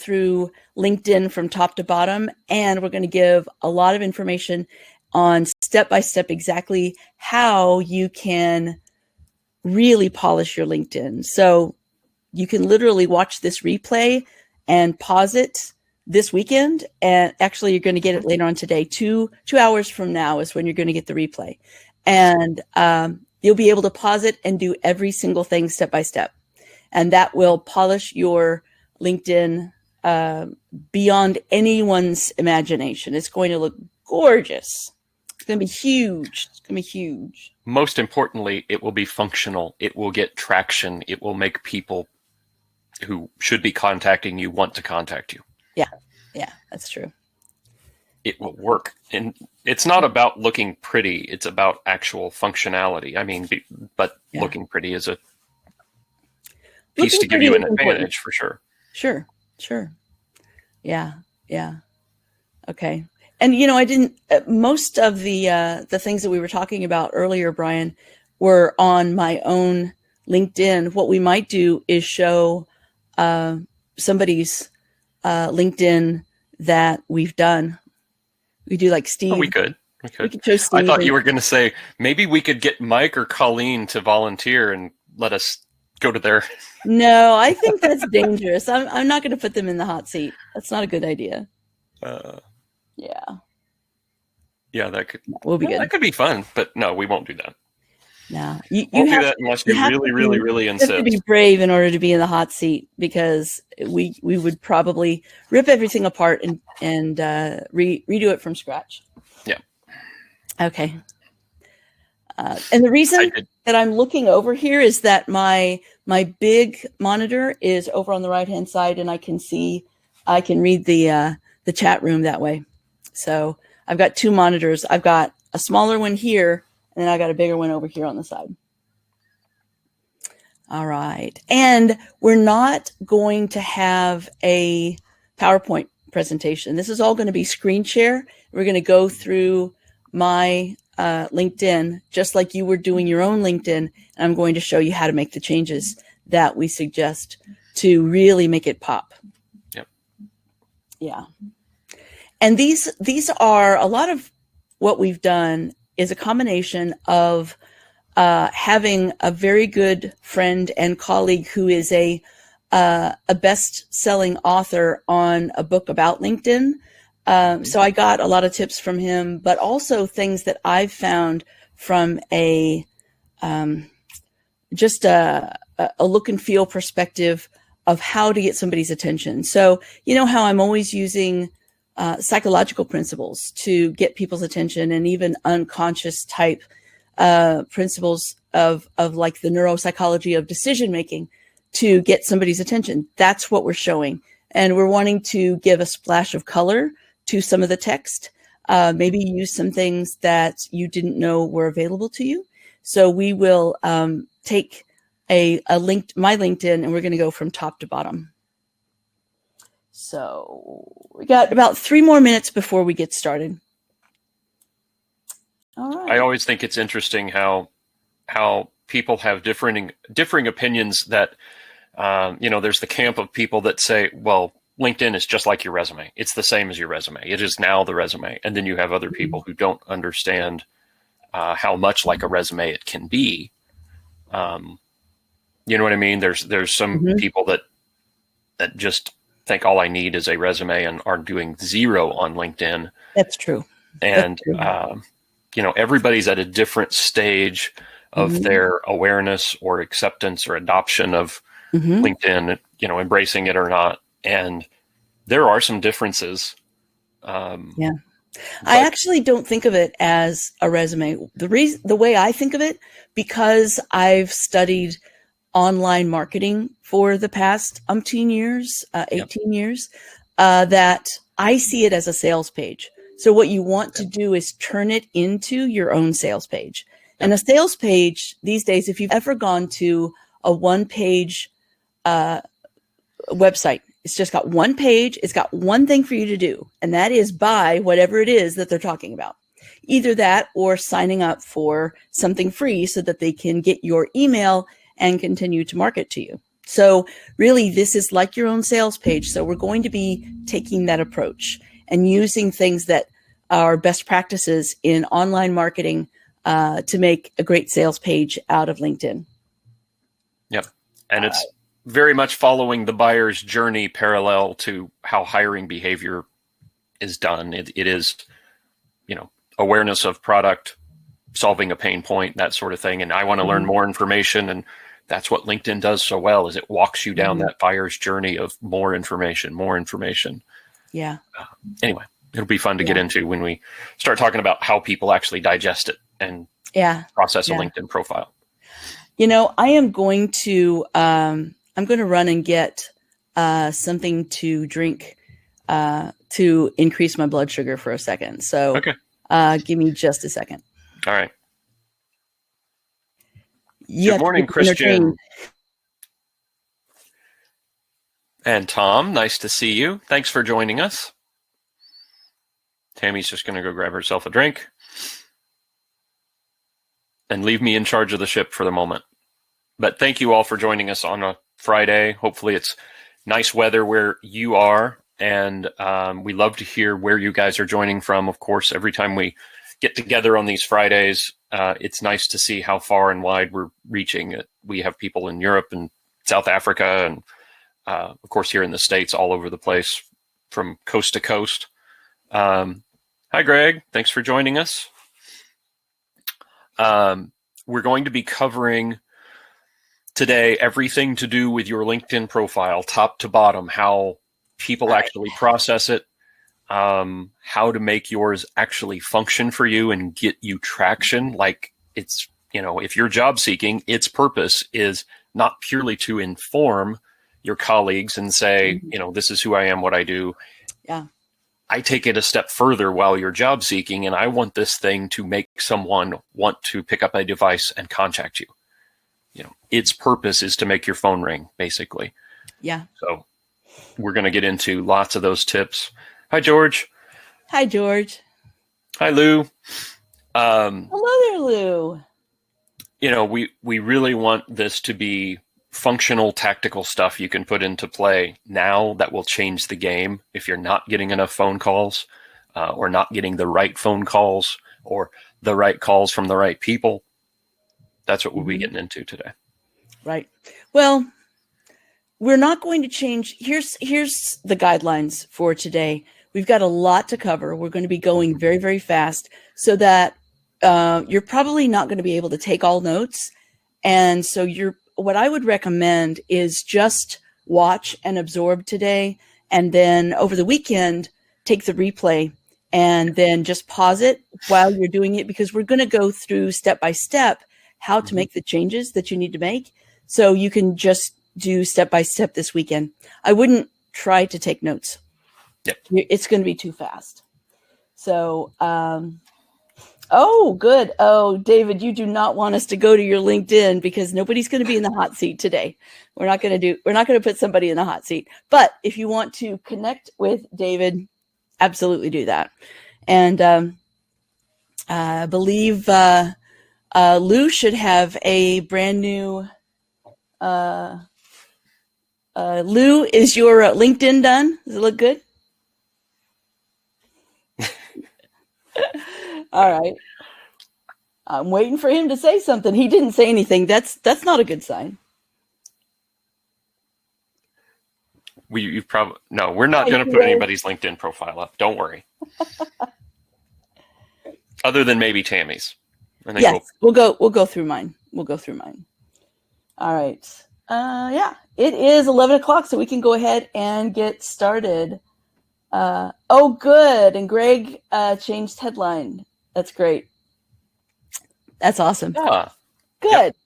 through LinkedIn from top to bottom, and we're going to give a lot of information on step-by-step exactly how you can really polish your LinkedIn. So you can literally watch this replay and pause it this weekend. And actually, you're going to get it later on today. 2 hours from now is when you're going to get the replay. And you'll be able to pause it and do every single thing step by step. And that will polish your LinkedIn beyond anyone's imagination. It's going to look gorgeous. It's going to be huge. It's going to be huge. Most importantly, it will be functional. It will get traction. It will make people who should be contacting you want to contact you. Yeah, that's true. It will work. And it's not about looking pretty. It's about actual functionality. I mean, but looking pretty is a piece to give you an advantage for sure. Sure. Yeah. Okay. And, I didn't, most of the things that we were talking about earlier, Brian, were on my own LinkedIn. What we might do is show somebody's LinkedIn that we've done. We do like Steve. Oh, we could show Steve. I thought you were going to say maybe we could get Mike or Colleen to volunteer and let us go to their. No, I think that's dangerous. I'm not going to put them in the hot seat. That's not a good idea. Yeah, that could. We'll be good. That could be fun, but no, we won't do that. No, you won't do that unless you really insist. You have to be brave in order to be in the hot seat, because we would probably rip everything apart and redo it from scratch. Yeah. Okay. And the reason that I'm looking over here is that my big monitor is over on the right hand side, and I can read the chat room that way. So I've got 2 monitors. I've got a smaller one here, and then I got a bigger one over here on the side. All right. And we're not going to have a PowerPoint presentation. This is all going to be screen share. We're going to go through my LinkedIn, just like you were doing your own LinkedIn. And I'm going to show you how to make the changes that we suggest to really make it pop. Yep. Yeah. And these are a lot of what we've done is a combination of having a very good friend and colleague who is a best-selling author on a book about LinkedIn. So I got a lot of tips from him, but also things that I've found from a look and feel perspective of how to get somebody's attention. So you know how I'm always using psychological principles to get people's attention, and even unconscious type principles of like the neuropsychology of decision making to get somebody's attention. That's what we're showing. And we're wanting to give a splash of color to some of the text, maybe use some things that you didn't know were available to you. So we will take my LinkedIn, and we're going to go from top to bottom. So we got about 3 more minutes before we get started. All right. I always think it's interesting how people have differing opinions. That there's the camp of people that say, well, LinkedIn is just like your resume. It's the same as your resume. It is now the resume. And then you have other people who don't understand how much like a resume it can be. You know what I mean? There's some people that just think all I need is a resume and are doing 0 on LinkedIn. That's true. And, everybody's at a different stage of their awareness or acceptance or adoption of LinkedIn, embracing it or not. And there are some differences. I actually don't think of it as a resume. The way I think of it, because I've studied online marketing for the past 18 years, that I see it as a sales page. So what you want to do is turn it into your own sales page. And a sales page these days, if you've ever gone to a 1-page website, it's just got 1 page. It's got one thing for you to do, and that is buy whatever it is that they're talking about. Either that or signing up for something free so that they can get your email and continue to market to you. So really, this is like your own sales page. So we're going to be taking that approach and using things that are best practices in online marketing to make a great sales page out of LinkedIn. Yep. And it's very much following the buyer's journey parallel to how hiring behavior is done. It is, awareness of product, solving a pain point, that sort of thing. And I want to learn more information. And that's what LinkedIn does so well, is it walks you down that buyer's journey of more information. Yeah. Anyway, it'll be fun to get into when we start talking about how people actually digest it and process a LinkedIn profile. I am going to I'm going to run and get something to drink to increase my blood sugar for a second. So give me just a second. All right. Good morning, Christian. And Tom, nice to see you. Thanks for joining us. Tammy's just going to go grab herself a drink and leave me in charge of the ship for the moment. But thank you all for joining us on a Friday. Hopefully it's nice weather where you are. And we love to hear where you guys are joining from. Of course, every time we get together on these Fridays, it's nice to see how far and wide we're reaching. We have people in Europe and South Africa and, of course, here in the States, all over the place from coast to coast. Hi, Greg. Thanks for joining us. We're going to be covering today everything to do with your LinkedIn profile, top to bottom, how people actually process it, how to make yours actually function for you and get you traction. Like it's, if you're job seeking, its purpose is not purely to inform your colleagues and say, this is who I am, what I do. Yeah. I take it a step further while you're job seeking, and I want this thing to make someone want to pick up a device and contact you. Its purpose is to make your phone ring, basically. Yeah. So we're going to get into lots of those tips. Hi, George. Hi, George. Hi, Lou. Hello there, Lou. We really want this to be functional, tactical stuff you can put into play now that will change the game if you're not getting enough phone calls or not getting the right phone calls or the right calls from the right people. That's what we'll be getting into today. Right. Well, we're not going to change. Here's the guidelines for today. We've got a lot to cover. We're going to be going very, very fast so that you're probably not going to be able to take all notes. And so what I would recommend is just watch and absorb today. And then over the weekend, take the replay and then just pause it while you're doing it, because we're going to go through step by step how to make the changes that you need to make. So you can just do step by step this weekend. I wouldn't try to take notes. Yep. It's going to be too fast. So, oh, good. Oh, David, you do not want us to go to your LinkedIn because nobody's going to be in the hot seat today. We're not going to put somebody in the hot seat. But if you want to connect with David, absolutely do that. And I believe Lou should have a brand new. Lou, is your LinkedIn done? Does it look good? All right. I'm waiting for him to say something. He didn't say anything. That's not a good sign. We're not going to put anybody's LinkedIn profile up. Don't worry. Other than maybe Tammy's. Yes, we'll go through mine. All right. Yeah, it is 11 o'clock, so we can go ahead and get started. Oh, good. And Greg changed headline. That's great. That's awesome. Yeah. Good. Yep.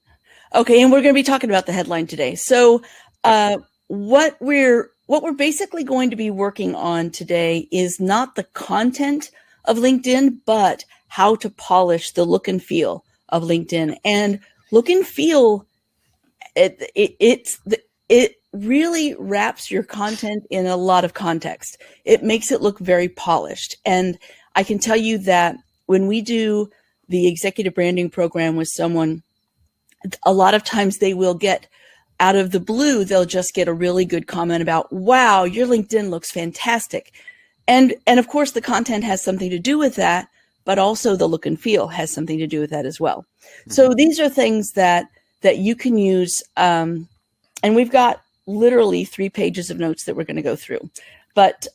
Okay, and we're going to be talking about the headline today. So what we're basically going to be working on today is not the content of LinkedIn, but how to polish the look and feel of LinkedIn. And look and feel, it really wraps your content in a lot of context. It makes it look very polished. And I can tell you that when we do the executive branding program with someone, a lot of times they will get out of the blue, they'll just get a really good comment about, wow, your LinkedIn looks fantastic. And of course, the content has something to do with that, but also the look and feel has something to do with that as well. Mm-hmm. So these are things that you can use. And we've got literally 3 pages of notes that we're going to go through. But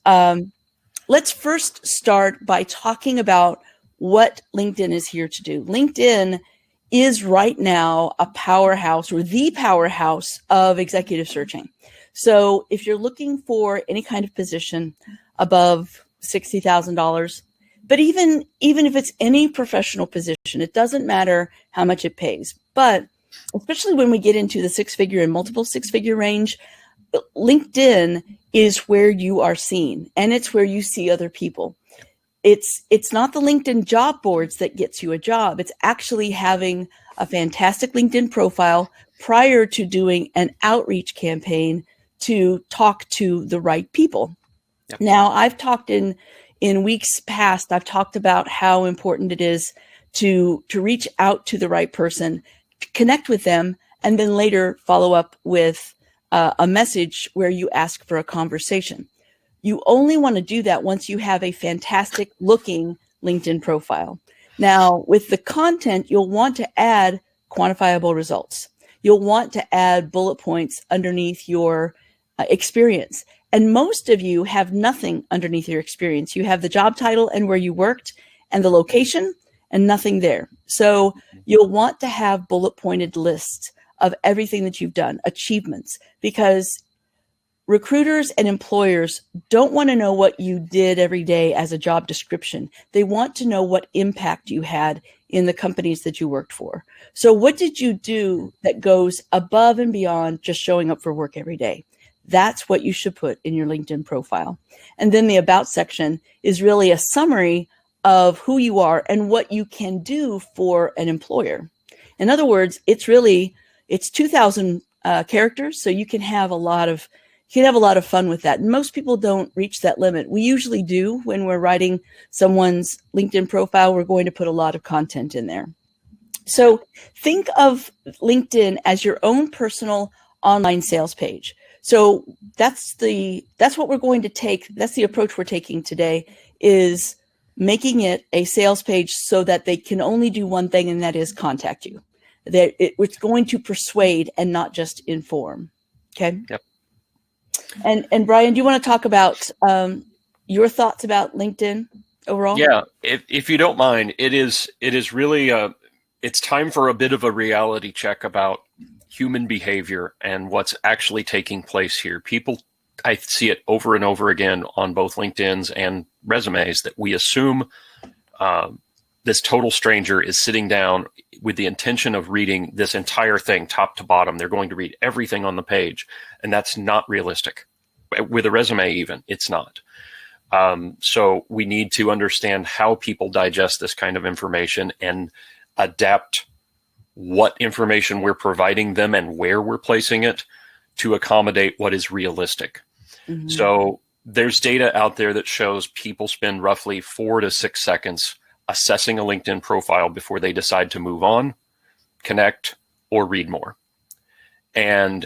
let's first start by talking about what LinkedIn is here to do. LinkedIn is right now a powerhouse, or the powerhouse of executive searching. So if you're looking for any kind of position above $60,000, but even if it's any professional position, it doesn't matter how much it pays. But especially when we get into the 6-figure and multiple 6-figure range, LinkedIn is where you are seen, and it's where you see other people. It's not the LinkedIn job boards that gets you a job. It's actually having a fantastic LinkedIn profile prior to doing an outreach campaign to talk to the right people. Yep. Now, I've talked in weeks past, I've talked about how important it is to reach out to the right person, connect with them, and then later follow up with a message where you ask for a conversation. You only want to do that once you have a fantastic looking LinkedIn profile. Now, with the content, you'll want to add quantifiable results. You'll want to add bullet points underneath your experience. And most of you have nothing underneath your experience. You have the job title and where you worked and the location and nothing there. So you'll want to have bullet pointed lists of everything that you've done, achievements, because recruiters and employers don't want to know what you did every day as a job description. They want to know what impact you had in the companies that you worked for. So what did you do that goes above and beyond just showing up for work every day? That's what you should put in your LinkedIn profile. And then the About section is really a summary of who you are and what you can do for an employer. In other words, it's 2,000 characters, so you can have a lot of fun with that. And most people don't reach that limit. We usually do when we're writing someone's LinkedIn profile. We're going to put a lot of content in there. So think of LinkedIn as your own personal online sales page. So that's what we're going to take. That's the approach we're taking today, is making it a sales page so that they can only do one thing, and that is contact you. That it's going to persuade and not just inform. Okay. Yep. And Brian, do you want to talk about your thoughts about LinkedIn overall? Yeah, if you don't mind, it is really it's time for a bit of a reality check about human behavior and what's actually taking place here. People, I see it over and over again on both LinkedIn's and resumes, that we assume this total stranger is sitting down with the intention of reading this entire thing top to bottom. They're going to read everything on the page, and that's not realistic. With a resume even, it's not. So we need to understand how people digest this kind of information and adapt what information we're providing them and where we're placing it to accommodate what is realistic. Mm-hmm. So there's data out there that shows people spend roughly 4 to 6 seconds assessing a LinkedIn profile before they decide to move on, connect, or read more. And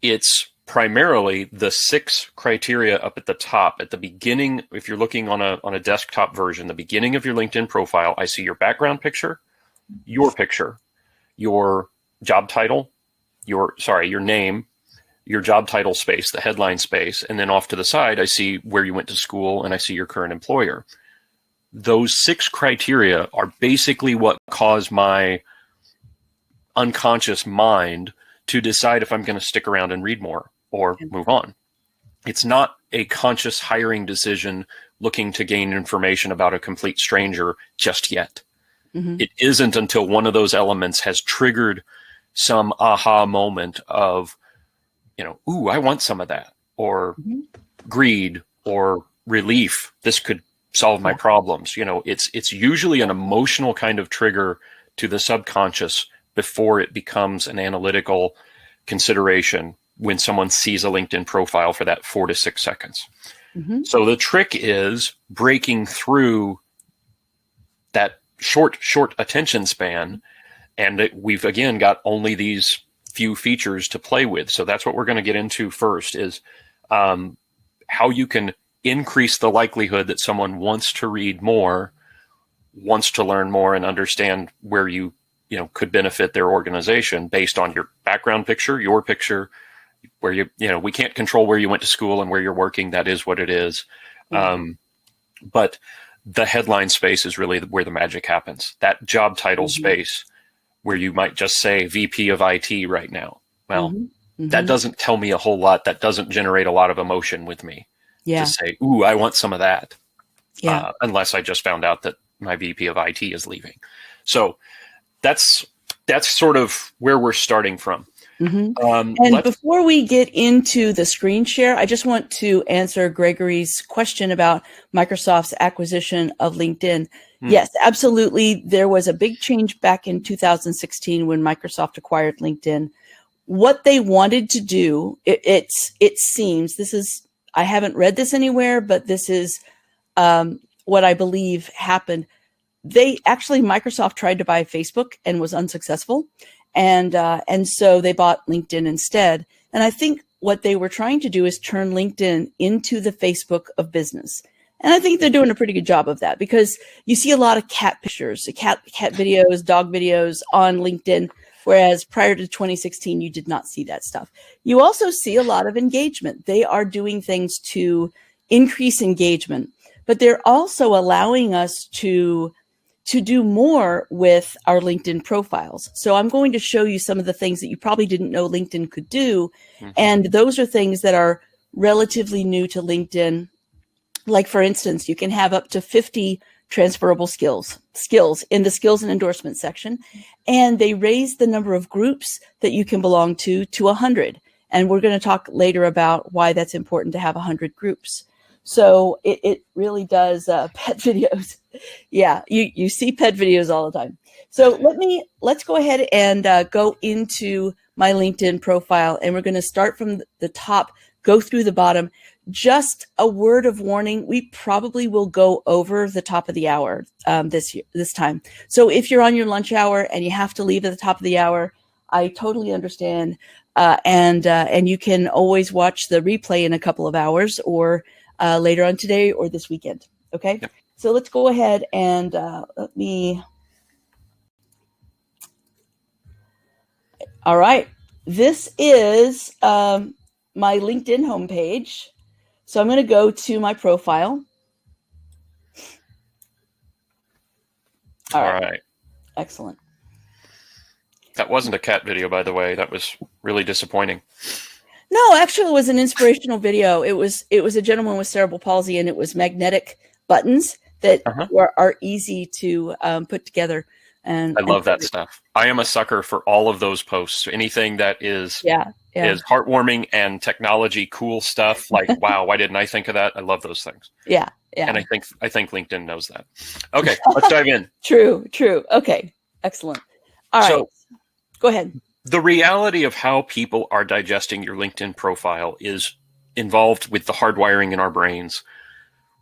it's primarily the 6 criteria up at the top. At the beginning, if you're looking on a desktop version, the beginning of your LinkedIn profile, I see your background picture, your job title, your name, your job title space, the headline space, and then off to the side, I see where you went to school and I see your current employer. Those 6 criteria are basically what cause my unconscious mind to decide if I'm going to stick around and read more or move on. It's not a conscious hiring decision looking to gain information about a complete stranger just yet. Mm-hmm. It isn't until one of those elements has triggered some aha moment of, ooh, I want some of that, or greed or relief. This could solve my problems. It's usually an emotional kind of trigger to the subconscious before it becomes an analytical consideration when someone sees a LinkedIn profile for that 4 to 6 seconds. Mm-hmm. So the trick is breaking through that short attention span. And we've, again, got only these few features to play with. So that's what we're going to get into first, is how you can increase the likelihood that someone wants to read more, wants to learn more, and understand where you could benefit their organization based on your background picture, your picture, where we can't control where you went to school and where you're working. That is what it is. But the headline space is really where the magic happens. That job title space where you might just say VP of IT right now. Well, that doesn't tell me a whole lot. That doesn't generate a lot of emotion with me to say, ooh, I want some of that. Unless I just found out that my VP of IT is leaving. So that's sort of where we're starting from. And before we get into the screen share, I just want to answer Gregory's question about Microsoft's acquisition of LinkedIn. Yes, absolutely. There was a big change back in 2016 when Microsoft acquired LinkedIn. What they wanted to do, it seems, I haven't read this anywhere, but this is what I believe happened. Microsoft tried to buy Facebook and was unsuccessful. And so they bought LinkedIn instead. And I think what they were trying to do is turn LinkedIn into the Facebook of business. And I think they're doing a pretty good job of that, because you see a lot of cat pictures, cat videos, dog videos on LinkedIn, whereas prior to 2016, you did not see that stuff. You also see a lot of engagement. They are doing things to increase engagement, but they're also allowing us to do more with our LinkedIn profiles. So I'm going to show you some of the things that you probably didn't know LinkedIn could do. And those are things that are relatively new to LinkedIn. Like, for instance, you can have up to 50 transferable skills in the skills and endorsements section. And they raised the number of groups that you can belong to 100. And we're going to talk later about why that's important to have 100 groups. So it really does pet videos. Yeah, you see pet videos all the time. So let's go ahead and go into my LinkedIn profile, and we're going to start from the top, go through the bottom. Just a word of warning: we probably will go over the top of the hour this time. So if you're on your lunch hour and you have to leave at the top of the hour, I totally understand. And you can always watch the replay in a couple of hours, or later on today or this weekend. Okay. Yep. So let's go ahead and let me. All right. This is my LinkedIn homepage. So I'm going to go to my profile. All right. Excellent. That wasn't a cat video, by the way. That was really disappointing. No, actually, it was an inspirational video. It was a gentleman with cerebral palsy, and it was magnetic buttons that are easy to put together. And I love that stuff. I am a sucker for all of those posts. Anything that is is heartwarming and technology cool stuff. Like, wow, why didn't I think of that? I love those things. Yeah. And I think LinkedIn knows that. Okay, let's dive in. True. Okay, excellent. All right, so, go ahead. The reality of how people are digesting your LinkedIn profile is involved with the hardwiring in our brains.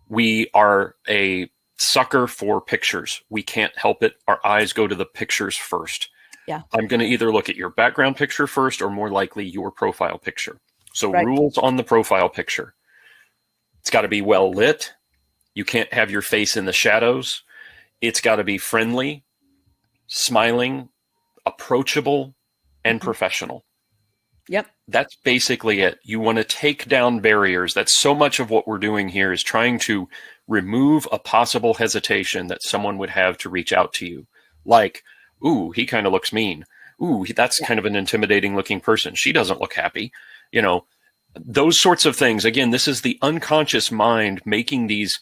We are a sucker for pictures. We can't help it. Our eyes go to the pictures first. Yeah. I'm going to either look at your background picture first, or more likely your profile picture. So rules on the profile picture. It's got to be well lit. You can't have your face in the shadows. It's got to be friendly, smiling, approachable, and professional. Yep. That's basically it. You want to take down barriers. That's so much of what we're doing here, is trying to remove a possible hesitation that someone would have to reach out to you. Like, ooh, he kind of looks mean. Ooh, that's kind of an intimidating looking person. She doesn't look happy. You know, those sorts of things. Again, this is the unconscious mind making these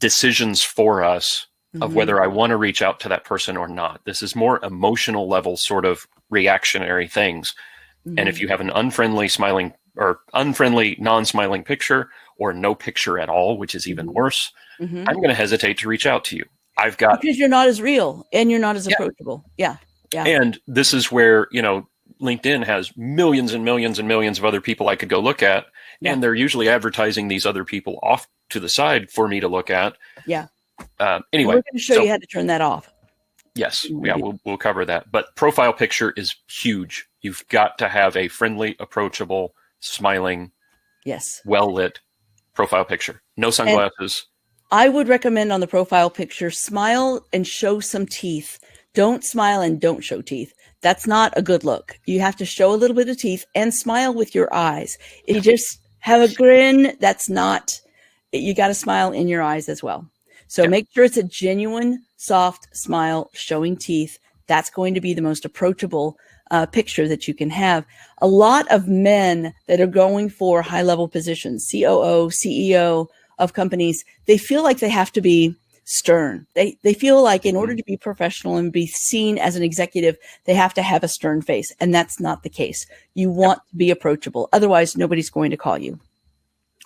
decisions for us of whether I want to reach out to that person or not. This is more emotional level sort of reactionary things. And if you have an unfriendly smiling or unfriendly non-smiling picture, or no picture at all, which is even worse, I'm going to hesitate to reach out to you. Because you're not as real and you're not as approachable. Yeah. And this is where, LinkedIn has millions and millions and millions of other people I could go look at. And they're usually advertising these other people off to the side for me to look at. Yeah. Anyway, we're going to show you how to turn that off. Yes. Yeah, we'll cover that. But profile picture is huge. You've got to have a friendly, approachable, smiling, Yes, well-lit profile picture. No sunglasses. I would recommend on the profile picture, smile and show some teeth. Don't smile and don't show teeth. That's not a good look. You have to show a little bit of teeth and smile with your eyes. If you just have a grin, that's not, you got to smile in your eyes as well. So make sure it's a genuine, soft smile showing teeth. That's going to be the most approachable picture that you can have. A lot of men that are going for high-level positions, COO, CEO of companies, they feel like they have to be stern. They feel like in order to be professional and be seen as an executive, they have to have a stern face. And that's not the case. You want to be approachable. Otherwise, nobody's going to call you.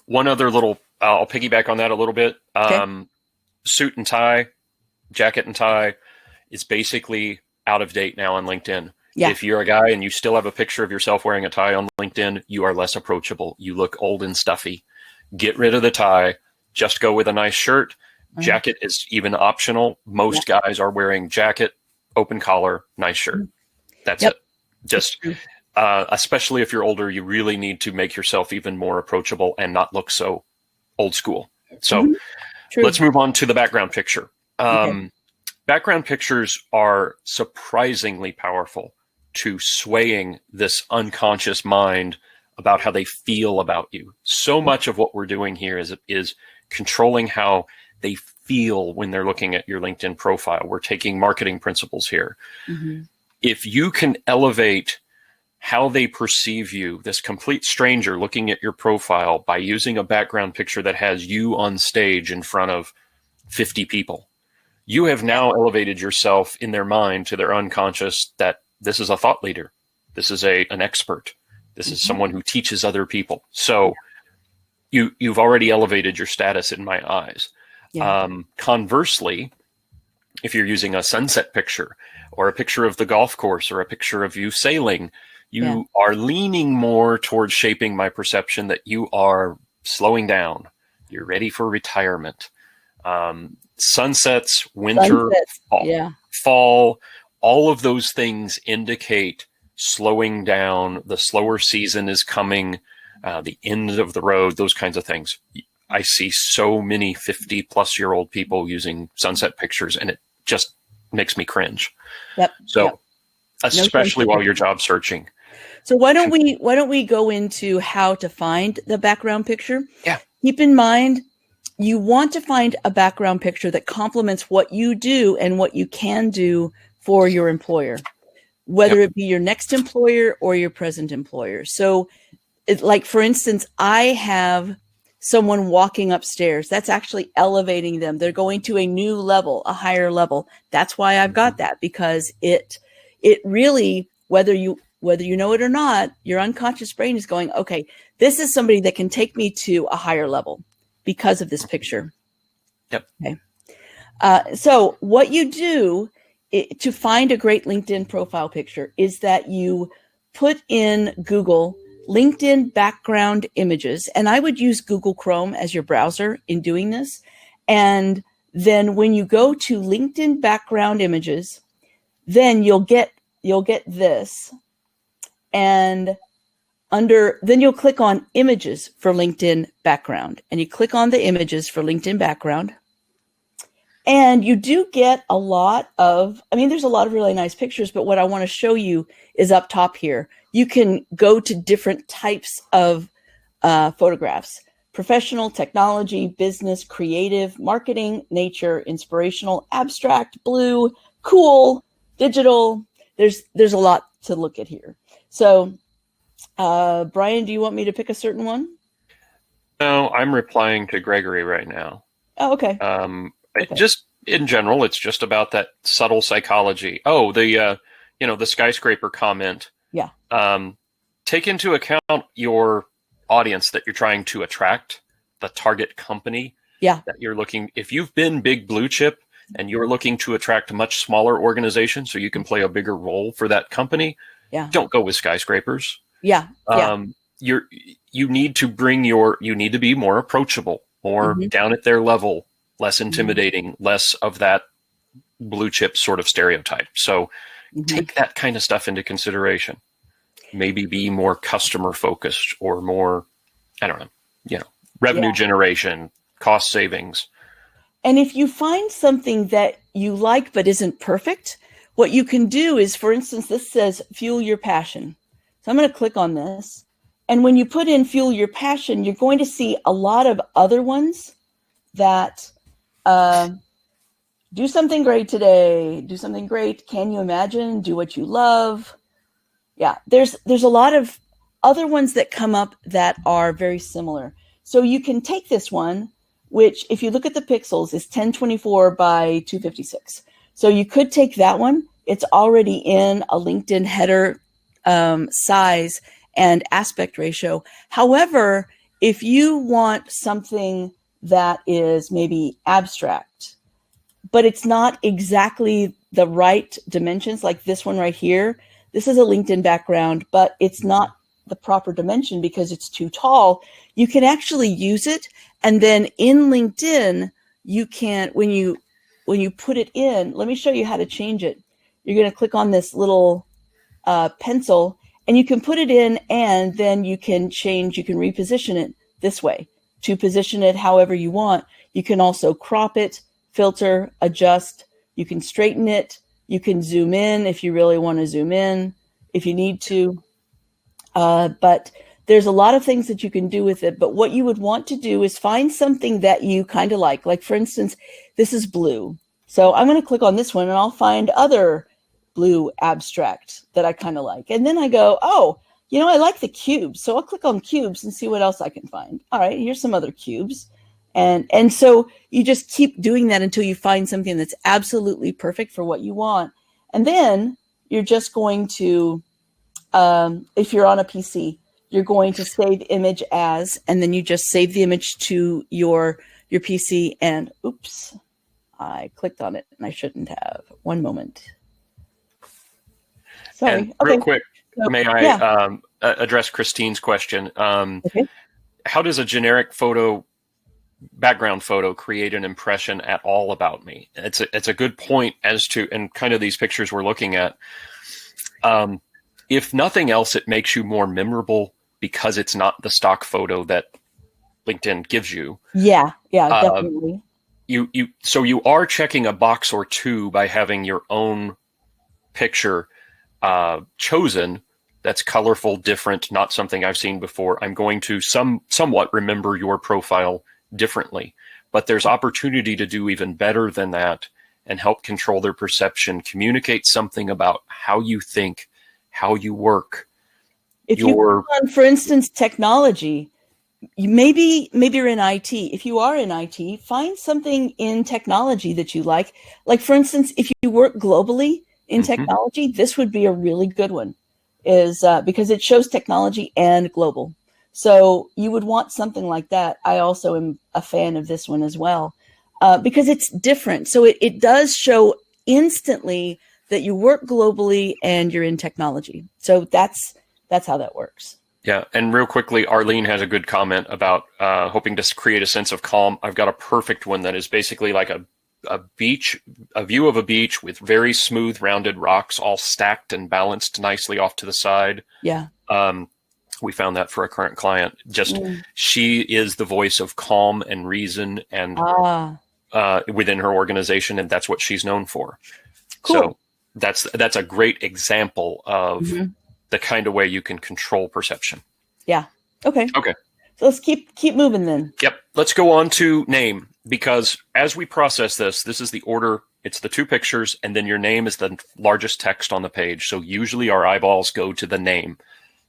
One other little, I'll piggyback on that a little bit. Suit and tie, jacket and tie is basically out of date now on LinkedIn. Yeah. If you're a guy and you still have a picture of yourself wearing a tie on LinkedIn, you are less approachable. You look old and stuffy. Get rid of the tie. Just go with a nice shirt. Jacket is even optional. Most guys are wearing jacket, open collar, nice shirt. That's it. Just, especially if you're older, you really need to make yourself even more approachable and not look so old school. So let's move on to the background picture. Background pictures are surprisingly powerful to swaying this unconscious mind about how they feel about you. So much of what we're doing here is controlling how they feel when they're looking at your LinkedIn profile. We're taking marketing principles here. If you can elevate how they perceive you, this complete stranger looking at your profile, by using a background picture that has you on stage in front of 50 people, you have now elevated yourself in their mind to their unconscious that this is a thought leader. This is an expert. This is someone who teaches other people. So you've already elevated your status in my eyes. Conversely, if you're using a sunset picture or a picture of the golf course or a picture of you sailing, you are leaning more towards shaping my perception that you are slowing down. You're ready for retirement. Sunsets, winter, fall, all of those things indicate slowing down. The slower season is coming, the end of the road, those kinds of things. I see so many 50-plus-year-old people using sunset pictures, and it just makes me cringe. Especially while you're job searching. So why don't we go into how to find the background picture? Keep in mind, you want to find a background picture that complements what you do and what you can do for your employer, whether it be your next employer or your present employer. So like, for instance, I have someone walking upstairs. That's actually elevating them. They're going to a new level, a higher level. That's why I've got that, because it really, whether you know it or not, your unconscious brain is going, okay, this is somebody that can take me to a higher level because of this picture. Okay. So what you do to find a great LinkedIn profile picture is that you put in Google LinkedIn background images, and I would use Google Chrome as your browser in doing this. And then when you go to LinkedIn background images, then you'll get this, and then you'll click on images for LinkedIn background, and you click on the images for LinkedIn background. And you do get a lot of, there's a lot of really nice pictures, but what I want to show you is up top here. You can go to different types of photographs: professional, technology, business, creative, marketing, nature, inspirational, abstract, blue, cool, digital. There's a lot to look at here. So, Brian, do you want me to pick a certain one? No, I'm replying to Gregory right now. Oh, okay. Just in general, it's just about that subtle psychology. Oh, the skyscraper comment. Yeah. Take into account your audience that you're trying to attract, the target company that you're looking. If you've been big blue chip and you're looking to attract a much smaller organization so you can play a bigger role for that company, don't go with skyscrapers. You need to be more approachable, more down at their level, less intimidating, less of that blue chip sort of stereotype. So take that kind of stuff into consideration. Maybe be more customer focused or more, I don't know, revenue generation, cost savings. And if you find something that you like but isn't perfect, what you can do is, for instance, this says fuel your passion. So I'm going to click on this. And when you put in fuel your passion, you're going to see a lot of other ones that do something great today, do something great. Can you imagine? Do what you love. Yeah, there's a lot of other ones that come up that are very similar. So you can take this one, which if you look at the pixels is 1024 by 256. So you could take that one. It's already in a LinkedIn header size and aspect ratio. However, if you want something that is maybe abstract, but it's not exactly the right dimensions, like this one right here, this is a LinkedIn background, but it's not the proper dimension because it's too tall, you can actually use it. And then in LinkedIn, you can, when you put it in, let me show you how to change it. You're going to click on this little pencil and you can put it in, and then you can change, you can reposition it this way to position it however you want. You can also crop it, filter, adjust. You can straighten it. You can zoom in if you really want to zoom in, if you need to. But there's a lot of things that you can do with it. But what you would want to do is find something that you kind of like. Like, for instance, this is blue. So I'm going to click on this one and I'll find other blue abstract that I kind of like. And then I go, oh, I like the cubes. So I'll click on cubes and see what else I can find. All right, here's some other cubes. And so you just keep doing that until you find something that's absolutely perfect for what you want. And then you're just going to, if you're on a PC, you're going to save image as, and then you just save the image to your PC. And oops, I clicked on it and I shouldn't have. One moment. Sorry. And real quick, may I address Christine's question? Okay. How does a generic background photo create an impression at all about me? It's a good point as to, and kind of these pictures we're looking at. If nothing else, it makes you more memorable because it's not the stock photo that LinkedIn gives you. Yeah, definitely. So you are checking a box or two by having your own picture chosen that's colorful, different, not something I've seen before. I'm going to somewhat remember your profile differently, but there's opportunity to do even better than that and help control their perception, communicate something about how you think, how you work. If you work on, for instance, technology, maybe you're in IT. If you are in IT, find something in technology that you like. Like, for instance, if you work globally in technology, this would be a really good one, because it shows technology and global. So you would want something like that. I also am a fan of this one as well, because it's different. So it does show instantly that you work globally and you're in technology. So that's how that works. Yeah. And real quickly, Arlene has a good comment about hoping to create a sense of calm. I've got a perfect one that is basically like a view of a beach with very smooth, rounded rocks, all stacked and balanced nicely off to the side. Yeah. We found that for a current client. She is the voice of calm and reason and within her organization, and that's what she's known for. Cool. So that's a great example of the kind of way you can control perception. Yeah. Okay. So let's keep moving then. Yep. Let's go on to name, because as we process this is the order. It's the two pictures, and then your name is the largest text on the page. So usually our eyeballs go to the name.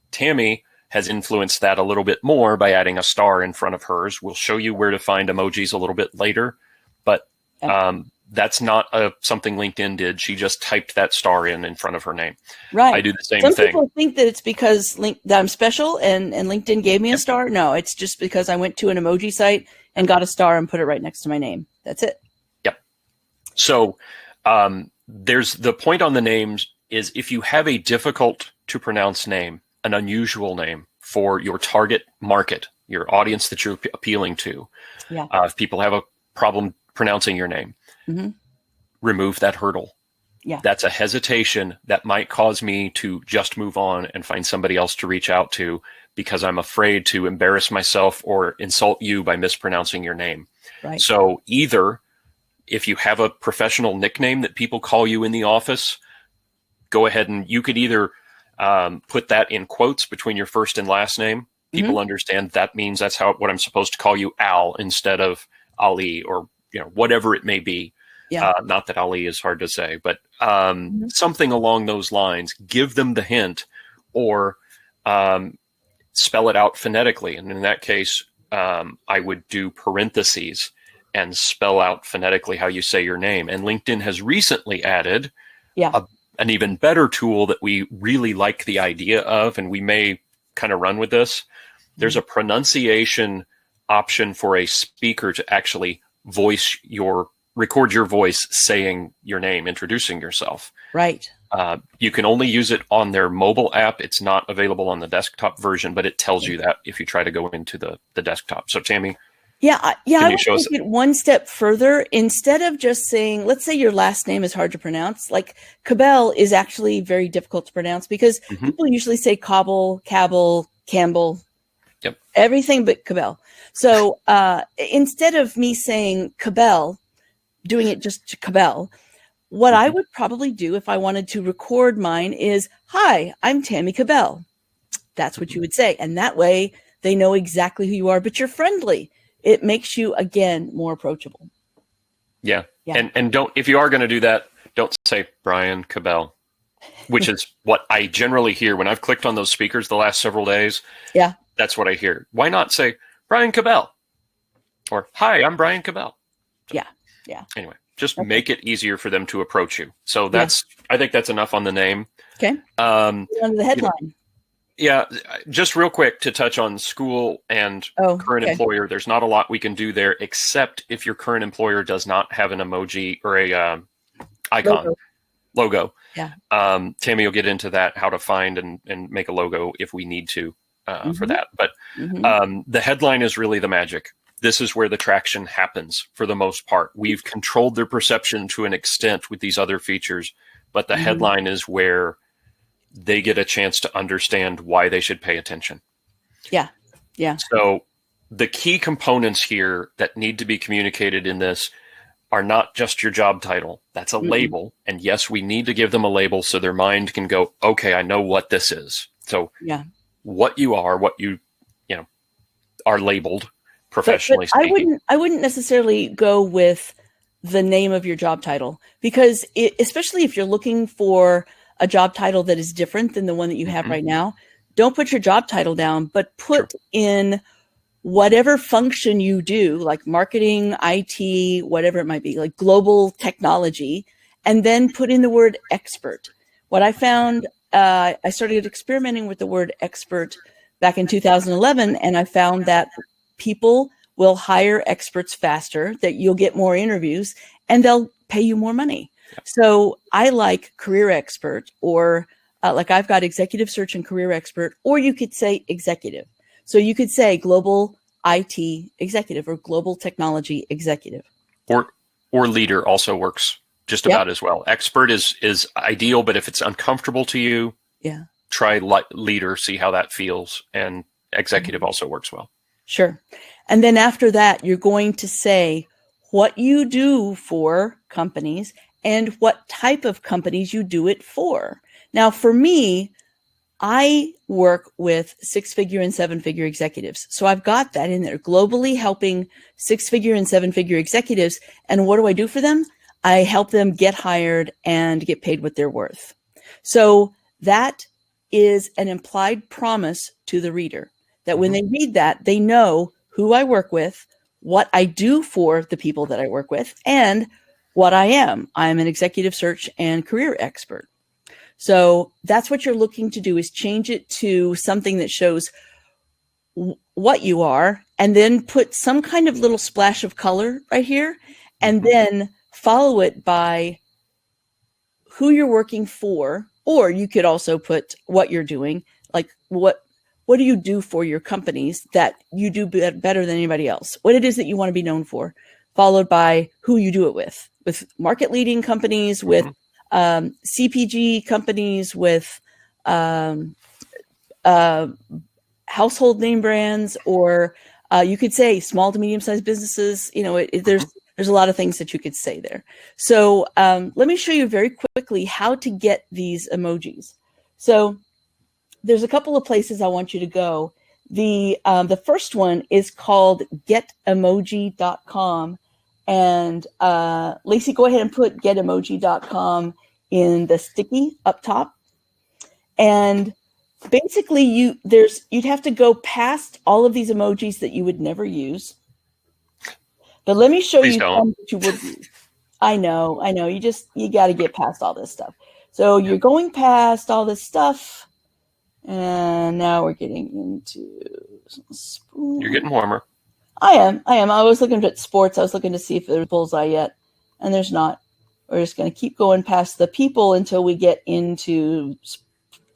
Tammy has influenced that a little bit more by adding a star in front of hers. We'll show you where to find emojis a little bit later, but that's not something LinkedIn did. She just typed that star in front of her name. Right. I do the same thing. Some people think that it's because that I'm special and LinkedIn gave me a star. No, it's just because I went to an emoji site and got a star and put it right next to my name. That's it. Yep. So there's the point on the names is if you have a difficult to pronounce name, an unusual name for your target market, your audience that you're appealing to, if people have a problem pronouncing your name, remove that hurdle. Yeah. That's a hesitation that might cause me to just move on and find somebody else to reach out to because I'm afraid to embarrass myself or insult you by mispronouncing your name. Right. So either if you have a professional nickname that people call you in the office, go ahead and you could either put that in quotes between your first and last name. People understand that means that's what I'm supposed to call you, Al, instead of Ali, or whatever it may be. Yeah. Not that Ali is hard to say, but something along those lines. Give them the hint, or spell it out phonetically. And in that case, I would do parentheses and spell out phonetically how you say your name. And LinkedIn has recently added an even better tool that we really like the idea of, and we may kind of run with this. There's a pronunciation option for a speaker to actually record your voice saying your name, introducing yourself. Right. You can only use it on their mobile app. It's not available on the desktop version, but it tells you that if you try to go into the desktop. So Tammy, I would take it one step further. Instead of just saying, let's say your last name is hard to pronounce, like Kabell is actually very difficult to pronounce because people usually say Kabell, Campbell, everything but Kabell. So instead of me saying Kabell, doing it just to Kabell, what I would probably do if I wanted to record mine is, "Hi, I'm Tammy Kabell." That's what you would say. And that way they know exactly who you are, but you're friendly. It makes you, again, more approachable. Yeah. And don't, if you are going to do that, don't say Brian Kabell, which is what I generally hear when I've clicked on those speakers the last several days. Yeah. That's what I hear. Why not say Brian Kabell? Or, "Hi, I'm Brian Kabell." So, yeah. Anyway, just make it easier for them to approach you. So I think that's enough on the name. Okay. Under the headline. Just real quick to touch on school and current employer. There's not a lot we can do there, except if your current employer does not have an emoji or a icon logo. Yeah. Tammy will get into that, how to find and make a logo if we need to for that. But the headline is really the magic. This is where the traction happens for the most part. We've controlled their perception to an extent with these other features, but the headline is where they get a chance to understand why they should pay attention. Yeah. So the key components here that need to be communicated in this are not just your job title. That's a label. And yes, we need to give them a label so their mind can go, okay, I know what this is. So what you are, what you are labeled professionally speaking. I wouldn't necessarily go with the name of your job title, because especially if you're looking for a job title that is different than the one that you have right now, don't put your job title down, but put in whatever function you do, like marketing, IT, whatever it might be, like global technology, and then put in the word expert. What I found, I started experimenting with the word expert back in 2011, and I found that people will hire experts faster, that you'll get more interviews, and they'll pay you more money. So I like career expert, or like I've got executive search and career expert, or you could say executive. So you could say global IT executive or global technology executive. Or leader also works just about as well. Expert is ideal, but if it's uncomfortable to you, try leader, see how that feels. And executive also works well. Sure. And then after that, you're going to say what you do for companies and what type of companies you do it for. Now, for me, I work with 6-figure and 7-figure executives. So I've got that in there, globally helping 6-figure and 7-figure executives. And what do I do for them? I help them get hired and get paid what they're worth. So that is an implied promise to the reader that when they read that, they know who I work with, what I do for the people that I work with, and what I am. I'm an executive search and career expert. So that's what you're looking to do, is change it to something that shows what you are, and then put some kind of little splash of color right here, and then follow it by who you're working for, or you could also put what you're doing, like what do you do for your companies that you do better than anybody else, what it is that you want to be known for, followed by who you do it with market leading companies, with CPG companies, with household name brands, or you could say small to medium sized businesses. You know, there's a lot of things that you could say there. So let me show you very quickly how to get these emojis. So there's a couple of places I want you to go. The first one is called getomoji.com. And Lacey, go ahead and put getomoji.com in the sticky up top. And basically you'd have to go past all of these emojis that you would never use. But let me show you some that you would use. I know. You got to get past all this stuff. So you're going past all this stuff. And now we're getting into spoon. You're getting warmer. I am. I was looking at sports. I was looking to see if there's bullseye yet. And there's not. We're just going to keep going past the people until we get into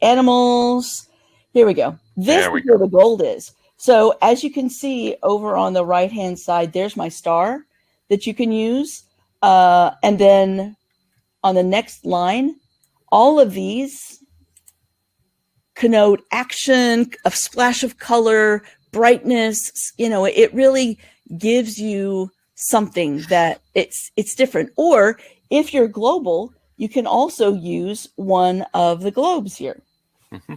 animals. Here we go. This is where the gold is. So as you can see over on the right-hand side, there's my star that you can use. And then on the next line, all of these connote action, a splash of color, brightness. You know, it really gives you something that it's different. Or if you're global, you can also use one of the globes here.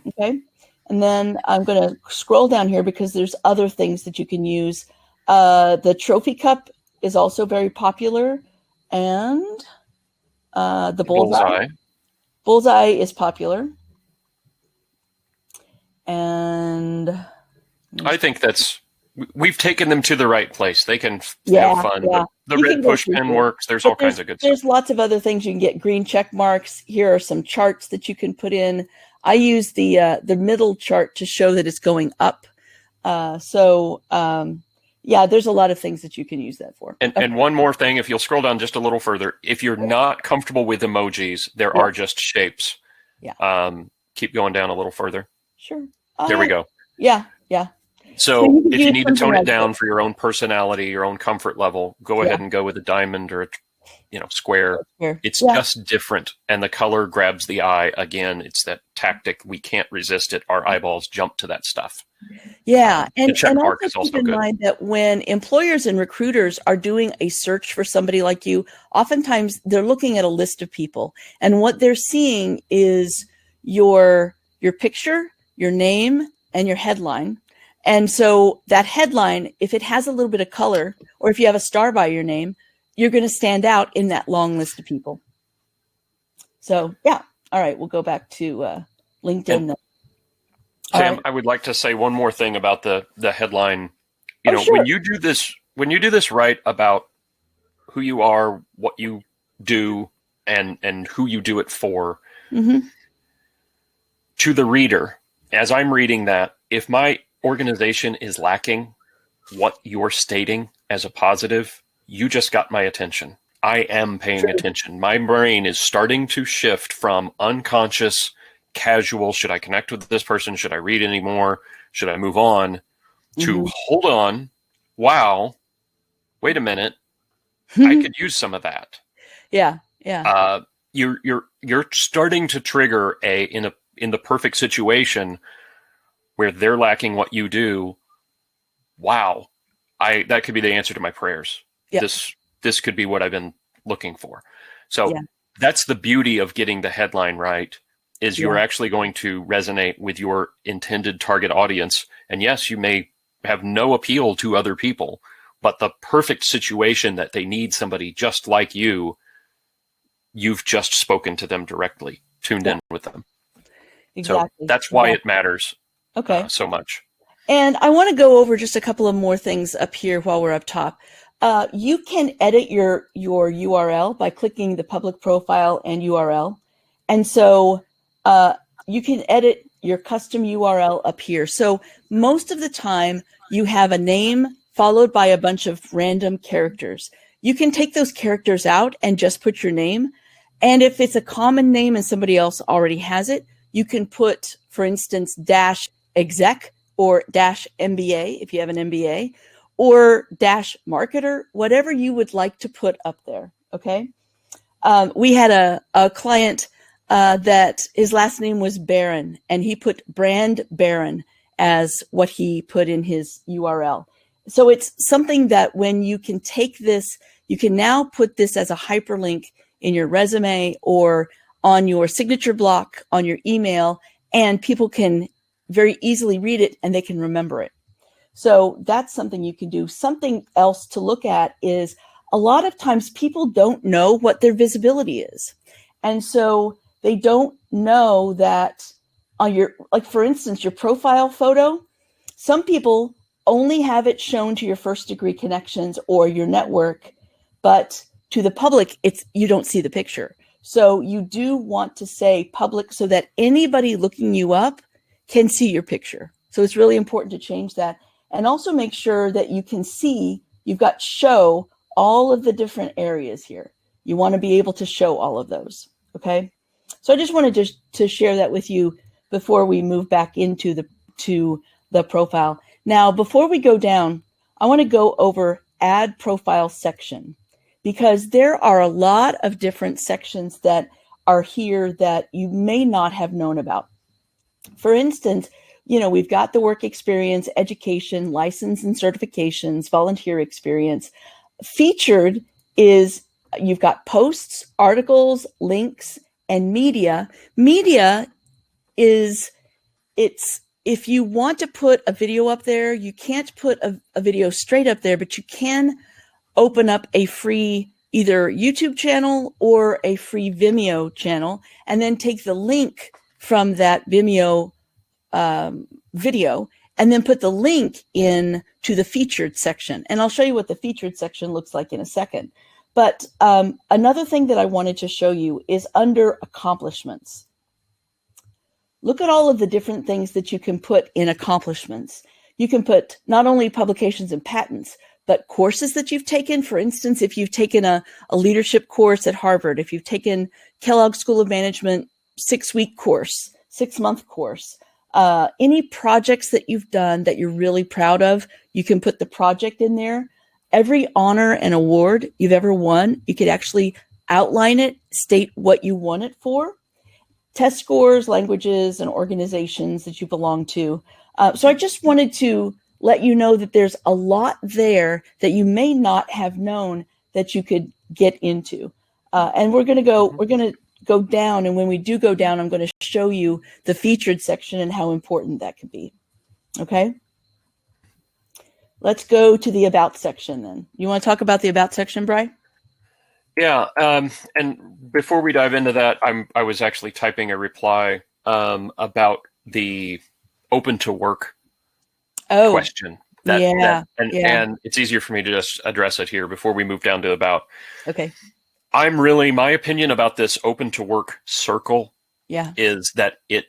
Okay. And then I'm going to scroll down here because there's other things that you can use. The trophy cup is also very popular. And the bullseye. Bullseye is popular. And I think we've taken them to the right place. They can have fun. Yeah. The red push pin works. There's all kinds of good stuff. There's lots of other things. You can get green check marks. Here are some charts that you can put in. I use the middle chart to show that it's going up. There's a lot of things that you can use that for. And one more thing, if you'll scroll down just a little further, if you're not comfortable with emojis, there are just shapes. Yeah. Keep going down a little further. Sure. There we go. Yeah. So if you need to tone it down for your own personality, your own comfort level, go ahead and go with a diamond or a square. It's just different. And the color grabs the eye. Again, it's that tactic. We can't resist it. Our eyeballs jump to that stuff. Yeah. The check mark is also also keep in mind that when employers and recruiters are doing a search for somebody like you, oftentimes they're looking at a list of people. And what they're seeing is your picture, your name, and your headline. And so that headline, if it has a little bit of color, or if you have a star by your name, you're going to stand out in that long list of people. So, yeah. All right. We'll go back to LinkedIn. Sam, I would like to say one more thing about the headline. When you do this right about who you are, what you do, and who you do it for, to the reader, as I'm reading that, if my organization is lacking what you're stating as a positive, you just got my attention. I am paying attention. My brain is starting to shift from unconscious, casual, should I connect with this person? Should I read anymore? Should I move on? To hold on. Wow. Wait a minute. I could use some of that. Yeah. You're starting to trigger in the perfect situation where they're lacking what you do. Wow. That could be the answer to my prayers. Yep. This could be what I've been looking for. So that's the beauty of getting the headline right, is you're actually going to resonate with your intended target audience. And yes, you may have no appeal to other people, but the perfect situation that they need somebody just like you, you've just spoken to them directly, tuned in with them. Exactly. So that's why it matters so much. And I want to go over just a couple of more things up here while we're up top. You can edit your URL by clicking the public profile and URL. And so you can edit your custom URL up here. So most of the time you have a name followed by a bunch of random characters. You can take those characters out and just put your name. And if it's a common name and somebody else already has it, you can put, for instance, -exec or -MBA if you have an MBA, or -marketer, whatever you would like to put up there. Okay. We had a client that his last name was Barron, and he put brand Barron as what he put in his URL. So it's something that when you can take this, you can now put this as a hyperlink in your resume or on your signature block on your email, and people can very easily read it and they can remember it. So that's something you can do. Something else to look at is a lot of times people don't know what their visibility is. And so they don't know that on your, like for instance, your profile photo, some people only have it shown to your first degree connections or your network, but to the public, you don't see the picture. So you do want to say public so that anybody looking you up can see your picture. So it's really important to change that. And also make sure that you can see, you've got show all of the different areas here. You want to be able to show all of those, okay? So I just wanted to share that with you before we move back into the profile. Now, before we go down, I want to go over add profile section, because there are a lot of different sections that are here that you may not have known about. For instance, we've got the work experience, education, license and certifications, volunteer experience. Featured is you've got posts, articles, links, and media. Media is, if you want to put a video up there, you can't put a video straight up there, but you can open up a free either YouTube channel or a free Vimeo channel, and then take the link from that Vimeo video and then put the link in to the featured section. And I'll show you what the featured section looks like in a second. But another thing that I wanted to show you is under accomplishments. Look at all of the different things that you can put in accomplishments. You can put not only publications and patents, but courses that you've taken. For instance, if you've taken a leadership course at Harvard, if you've taken Kellogg School of Management 6-week course, 6-month course, any projects that you've done that you're really proud of, you can put the project in there. Every honor and award you've ever won, you could actually outline it, state what you won it for. Test scores, languages, and organizations that you belong to. So I just wanted to let you know that there's a lot there that you may not have known that you could get into. And we're going to go down. And when we do go down, I'm going to show you the featured section and how important that could be. Okay. Let's go to the about section then. You want to talk about the about section, Bri? Yeah. And before we dive into that, I was actually typing a reply about the open to work question. And it's easier for me to just address it here before we move down to about. Okay. My opinion about this open to work circle is that it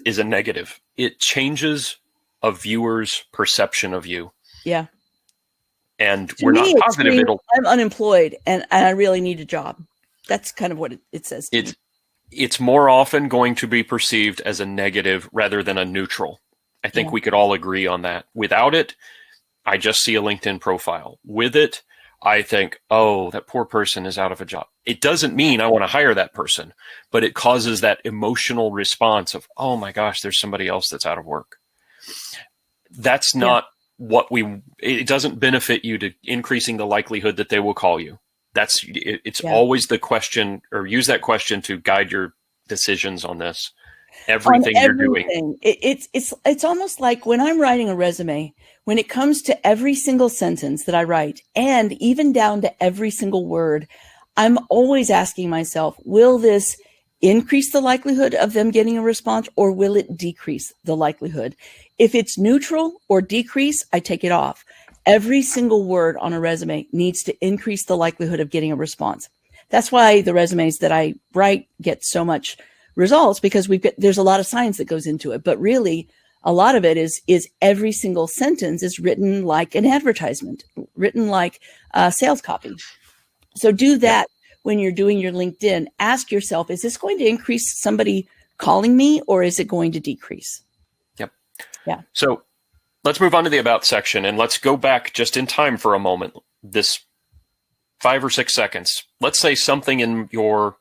is a negative. It changes a viewer's perception of you. Yeah. And we're not positive I'm unemployed and I really need a job. That's kind of what it says to me. It's more often going to be perceived as a negative rather than a neutral. I think we could all agree on that. Without it, I just see a LinkedIn profile. With it, I think, oh, that poor person is out of a job. It doesn't mean I want to hire that person, but it causes that emotional response of, oh my gosh, there's somebody else that's out of work. That's not it doesn't benefit you to increasing the likelihood that they will call you. It's always the question, or use that question to guide your decisions on this. Everything you're doing. It's almost like when I'm writing a resume, when it comes to every single sentence that I write, and even down to every single word, I'm always asking myself, will this increase the likelihood of them getting a response, or will it decrease the likelihood? If it's neutral or decrease, I take it off. Every single word on a resume needs to increase the likelihood of getting a response. That's why the resumes that I write get so much results, because there's a lot of science that goes into it. But really, a lot of it is every single sentence is written like an advertisement, written like sales copy. So do that when you're doing your LinkedIn. Ask yourself, is this going to increase somebody calling me, or is it going to decrease? Yep. Yeah. So let's move on to the about section, and let's go back just in time for a moment. This 5 or 6 seconds. Let's say something in your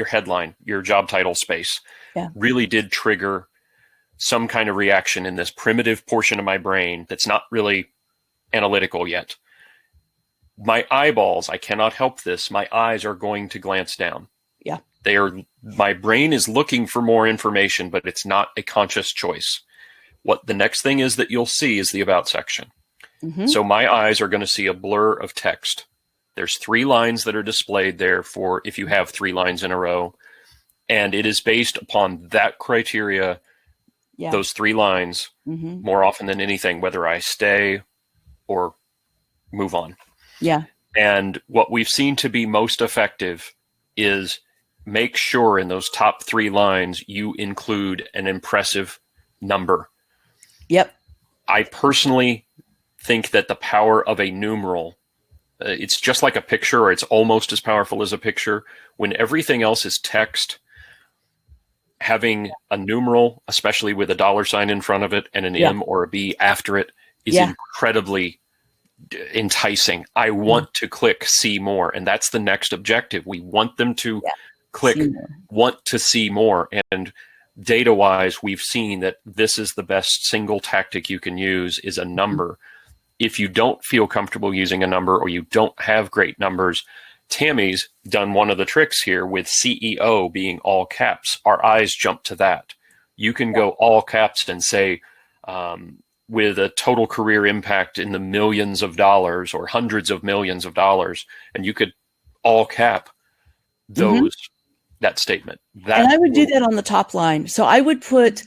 headline, your job title space, really did trigger some kind of reaction in this primitive portion of my brain that's not really analytical yet. My eyeballs, I cannot help this. My eyes are going to glance down. Yeah. My brain is looking for more information, but it's not a conscious choice. What the next thing is that you'll see is the about section. Mm-hmm. So my eyes are going to see a blur of text. There's 3 lines that are displayed there for if you have 3 lines in a row. And it is based upon that criteria, those 3 lines, more often than anything, whether I stay or move on. Yeah. And what we've seen to be most effective is make sure in those top 3 lines you include an impressive number. Yep. I personally think that the power of a numeral, it's just like a picture, or it's almost as powerful as a picture. When everything else is text, having a numeral, especially with a $sign in front of it and an M or a B after it, is incredibly enticing. I want to click see more, and that's the next objective. We want them to click want to see more, and data wise we've seen that this is the best single tactic you can use is a number. If you don't feel comfortable using a number, or you don't have great numbers, Tammy's done one of the tricks here with CEO being all caps. Our eyes jump to that. You can go all caps and say with a total career impact in the millions of dollars or hundreds of millions of dollars, and you could all cap those that statement. And I would do that on the top line. So I would put,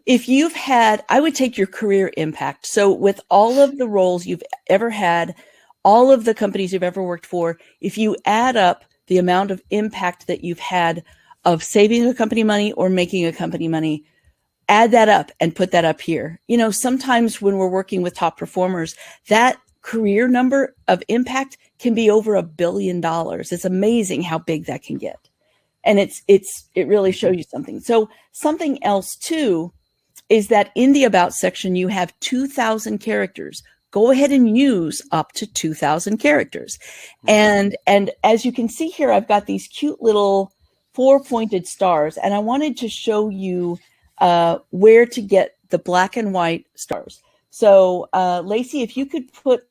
if you've had, I would take your career impact. So with all of the roles you've ever had, all of the companies you've ever worked for, if you add up the amount of impact that you've had of saving a company money or making a company money, add that up and put that up here. You know, sometimes when we're working with top performers, that career number of impact can be over $1 billion. It's amazing how big that can get. And it really shows you something. So something else too is that in the about section, you have 2,000 characters. Go ahead and use up to 2,000 characters. And as you can see here, I've got these cute little 4-pointed stars, and I wanted to show you where to get the black and white stars. So Lacey, if you could put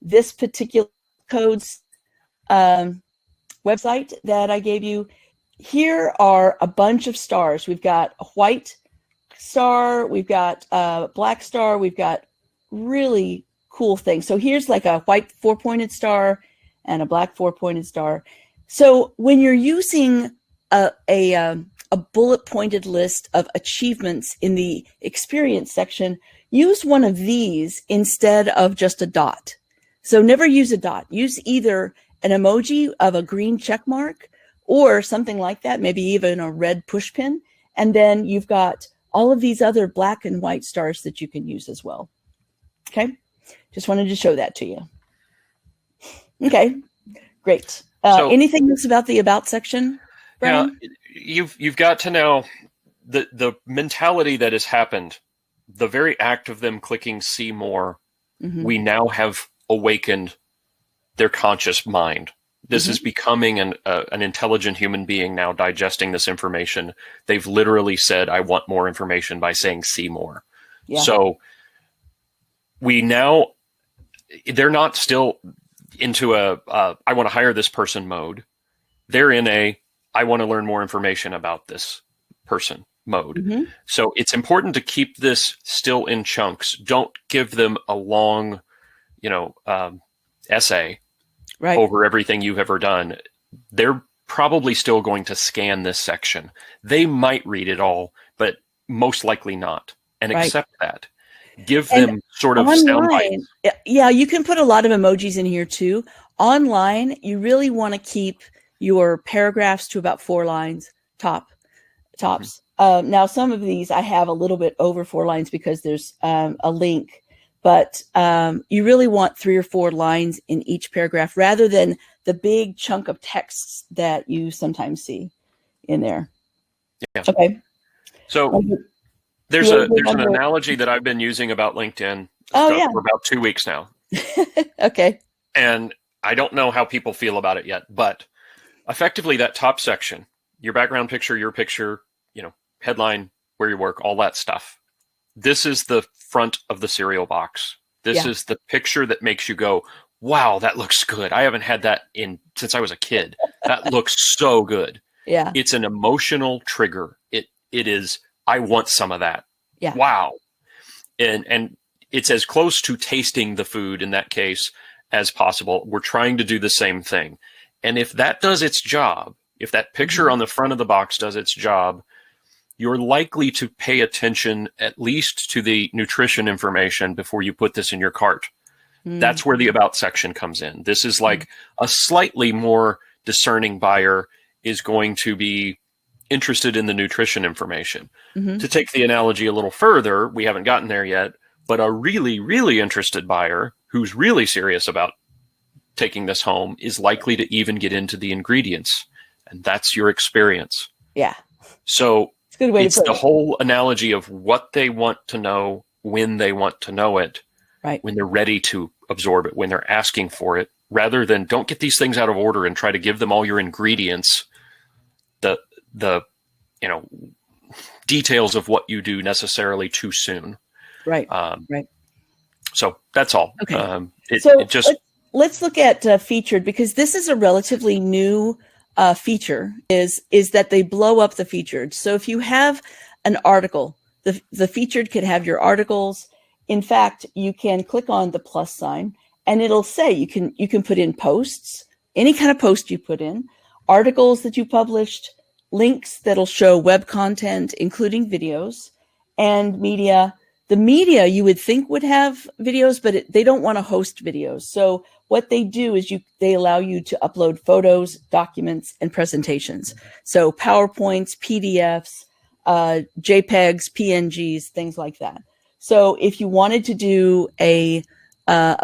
this particular code's website that I gave you, here are a bunch of stars. We've got a white star, we've got a black star, we've got really cool things. So here's like a white 4-pointed star and a black 4-pointed star. So when you're using a bullet pointed list of achievements in the experience section, use one of these instead of just a dot. So never use a dot. Use either an emoji of a green check mark or something like that, maybe even a red push pin. And then you've got all of these other black and white stars that you can use as well. Okay. Just wanted to show that to you. Okay, great. So, anything else about the about section, Brian? Yeah, you've got to know the mentality that has happened, the very act of them clicking see more, we now have awakened their conscious mind. This is becoming an intelligent human being now digesting this information. They've literally said, I want more information by saying see more. Yeah. So they're not still into I want to hire this person mode. They're in I want to learn more information about this person mode. So it's important to keep this still in chunks. Don't give them a long, essay over everything you've ever done. They're probably still going to scan this section. They might read it all, but most likely not. And accept that. Give them sort of sound bites. Yeah, you can put a lot of emojis in here too. Online, you really want to keep your paragraphs to about 4 lines tops. Now, some of these I have a little bit over 4 lines because there's a link, but you really want 3 or 4 lines in each paragraph rather than the big chunk of texts that you sometimes see in there. Yeah. Okay. So there's an analogy that I've been using about LinkedIn for about 2 weeks now. Okay. And I don't know how people feel about it yet, but effectively that top section, your background picture, your picture, headline, where you work, all that stuff. This is the front of the cereal box. This is the picture that makes you go, wow, that looks good. I haven't had that since I was a kid. That looks so good. Yeah. It's an emotional trigger. It is, I want some of that. Yeah. Wow. And it's as close to tasting the food in that case as possible. We're trying to do the same thing. And if that does its job, if that picture on the front of the box does its job, you're likely to pay attention at least to the nutrition information before you put this in your cart. That's where the about section comes in. This is like a slightly more discerning buyer is going to be interested in the nutrition information. To take the analogy a little further, we haven't gotten there yet, but a really, really interested buyer who's really serious about taking this home is likely to even get into the ingredients. And that's your experience. Yeah. So good way it's to put the it. whole analogy of what they want to know, when they want to know it, right? When they're ready to absorb it, when they're asking for it, rather than don't get these things out of order and try to give them all your ingredients, the details of what you do necessarily too soon. Right. Right. So that's all. Okay. Let's look at featured, because this is a relatively new feature is that they blow up the featured. So if you have an article, the featured could have your articles. In fact, you can click on the plus sign and it'll say you can put in posts, any kind of post you put in, articles that you published, links that'll show web content, including videos, and media. The media you would think would have videos, but they don't want to host videos. So what they do is they allow you to upload photos, documents, and presentations. So PowerPoints, PDFs, JPEGs, PNGs, things like that. So if you wanted to do a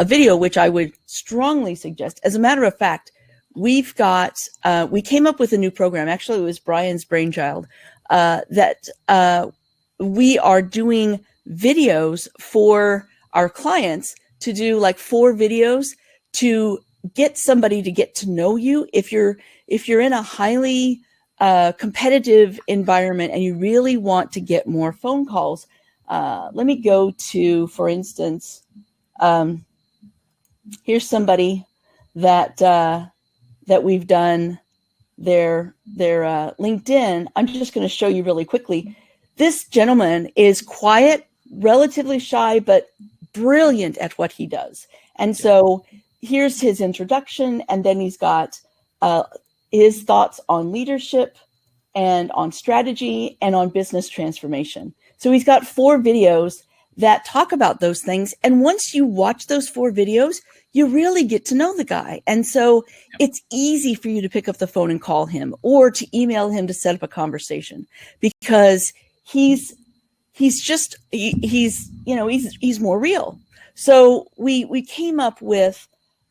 video, which I would strongly suggest, as a matter of fact, we came up with a new program. Actually, it was Brian's brainchild, that we are doing videos for our clients to do like 4 videos to get somebody to get to know you. If you're in a highly competitive environment and you really want to get more phone calls, let me go to, for instance, here's somebody that we've done their LinkedIn. I'm just going to show you really quickly. This gentleman is quiet, relatively shy, but brilliant at what he does. And so here's his introduction, and then he's got his thoughts on leadership and on strategy and on business transformation. So he's got 4 videos that talk about those things. And once you watch those 4 videos, you really get to know the guy. And so it's easy for you to pick up the phone and call him or to email him to set up a conversation, because he's more real. So we came up with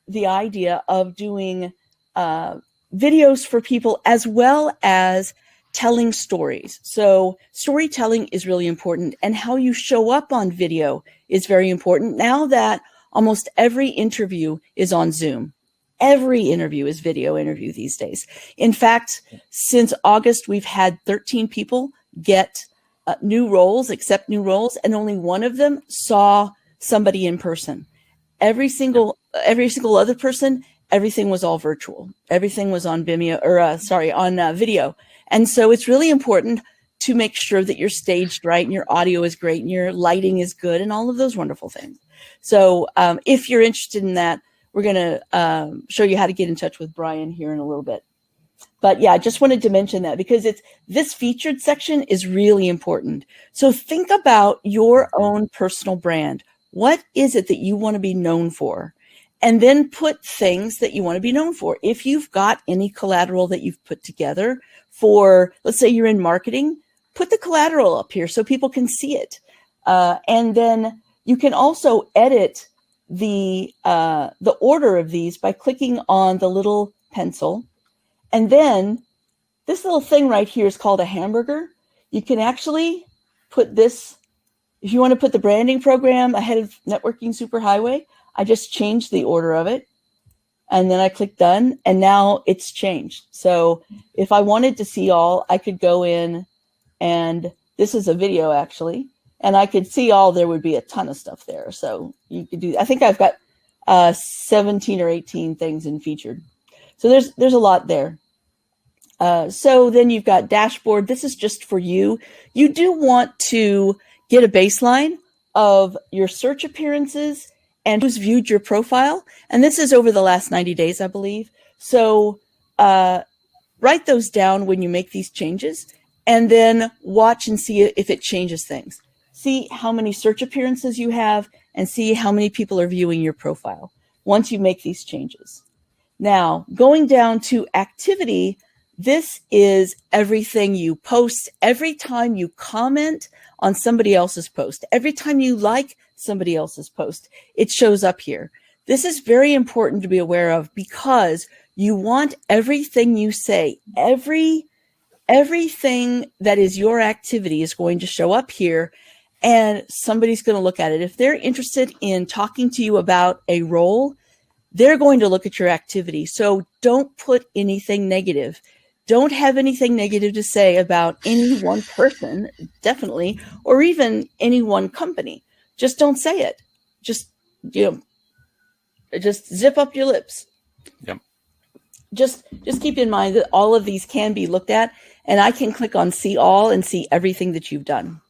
the idea of doing videos for people as well as telling stories. So storytelling is really important, and how you show up on video is very important. Now that almost every interview is on Zoom, every interview is video interview these days. In fact, since August, we've had 13 people get new roles, accept new roles, and only one of them saw somebody in person. Every single other person, everything was all virtual. Everything was on Vimeo, on video. And so it's really important to make sure that you're staged right and your audio is great and your lighting is good and all of those wonderful things. So if you're interested in that, we're going to show you how to get in touch with Brian here in a little bit. But yeah, I just wanted to mention that because this featured section is really important. So think about your own personal brand. What is it that you want to be known for? And then put things that you want to be known for. If you've got any collateral that you've put together for, let's say you're in marketing, put the collateral up here so people can see it. And then you can also edit the order of these by clicking on the little pencil. And then this little thing right here is called a hamburger. You can actually put this, if you want to put the branding program ahead of networking superhighway, I just changed the order of it. and then I click done, and now it's changed. So if I wanted to see all, I could go in, and this is a video actually, and I could see all. There would be a ton of stuff there. So you could do, I think I've got 17 or 18 things in featured. So there's a lot there. So then you've got dashboard. This is just for you. You do want to get a baseline of your search appearances and who's viewed your profile. And this is over the last 90 days, I believe. So write those down when you make these changes, and then watch and see if it changes things. See how many search appearances you have and see how many people are viewing your profile once you make these changes. Now, going down to activity, this is everything you post, every time you comment on somebody else's post, every time you like somebody else's post, it shows up here. This is very important to be aware of, because you want everything you say, everything that is your activity is going to show up here, and somebody's going to look at it. If they're interested in talking to you about a role, they're going to look at your activity. So don't put anything negative. Don't have anything negative to say about any one person, definitely, or even any one company. Just don't say it. Just zip up your lips. Yep. Just keep in mind that all of these can be looked at, and I can click on see all and see everything that you've done.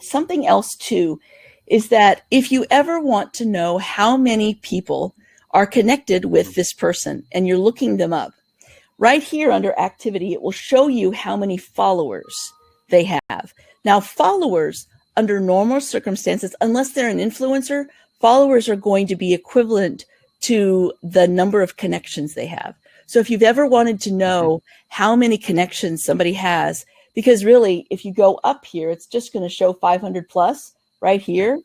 Something else too is that if you ever want to know how many people are connected with this person and you're looking them up, right here under activity, it will show you how many followers they have. Now, followers under normal circumstances, unless they're an influencer, followers are going to be equivalent to the number of connections they have. So if you've ever wanted to know how many connections somebody has, because really, if you go up here, it's just going to show 500 plus right here.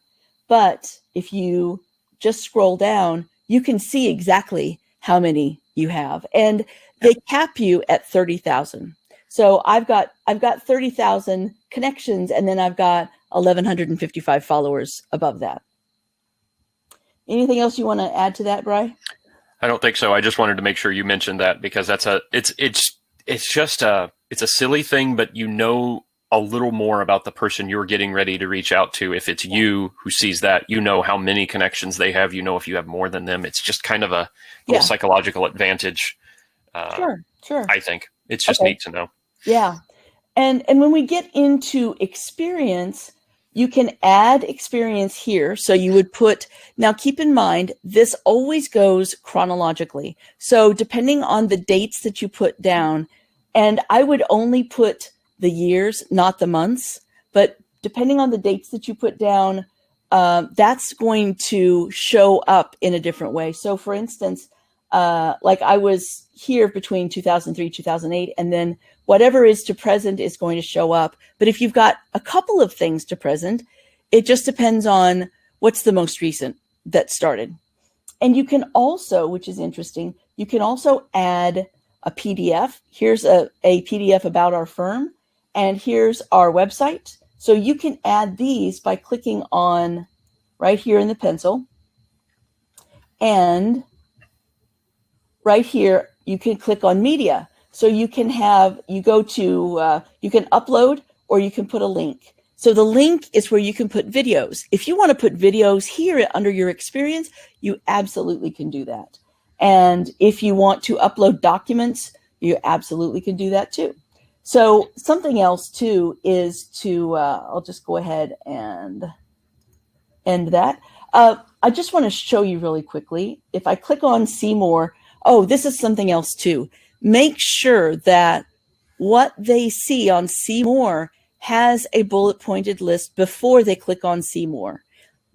But if you just scroll down, you can see exactly how many you have. And they cap you at 30,000. So I've got 30,000 connections, and then I've got 1,155 followers above that. Anything else you want to add to that, Bri? I don't think so. I just wanted to make sure you mentioned that, because it's a silly thing, but you know a little more about the person you're getting ready to reach out to. If it's you who sees that, you know how many connections they have. You know if you have more than them. It's just kind of a little psychological advantage. Sure. I think it's just neat to know. Yeah. And when we get into experience, you can add experience here. So you would put, now keep in mind, this always goes chronologically. So depending on the dates that you put down, and I would only put the years, not the months, but depending on the dates that you put down, that's going to show up in a different way. So for instance, like I was here between 2003, 2008, and then whatever is to present is going to show up. But if you've got a couple of things to present, it just depends on what's the most recent that started. And you can also, which is interesting, you can also add a PDF. Here's a PDF about our firm, and here's our website. So you can add these by clicking on right here in the pencil, and right here, you can click on media. So you can you can upload, or you can put a link. So the link is where you can put videos. If you want to put videos here under your experience, you absolutely can do that. And if you want to upload documents, you absolutely can do that too. So something else too is to, I'll just go ahead and end that. I just want to show you really quickly. If I click on see more, oh, this is something else too. Make sure that what they see on see more has a bullet pointed list before they click on see more.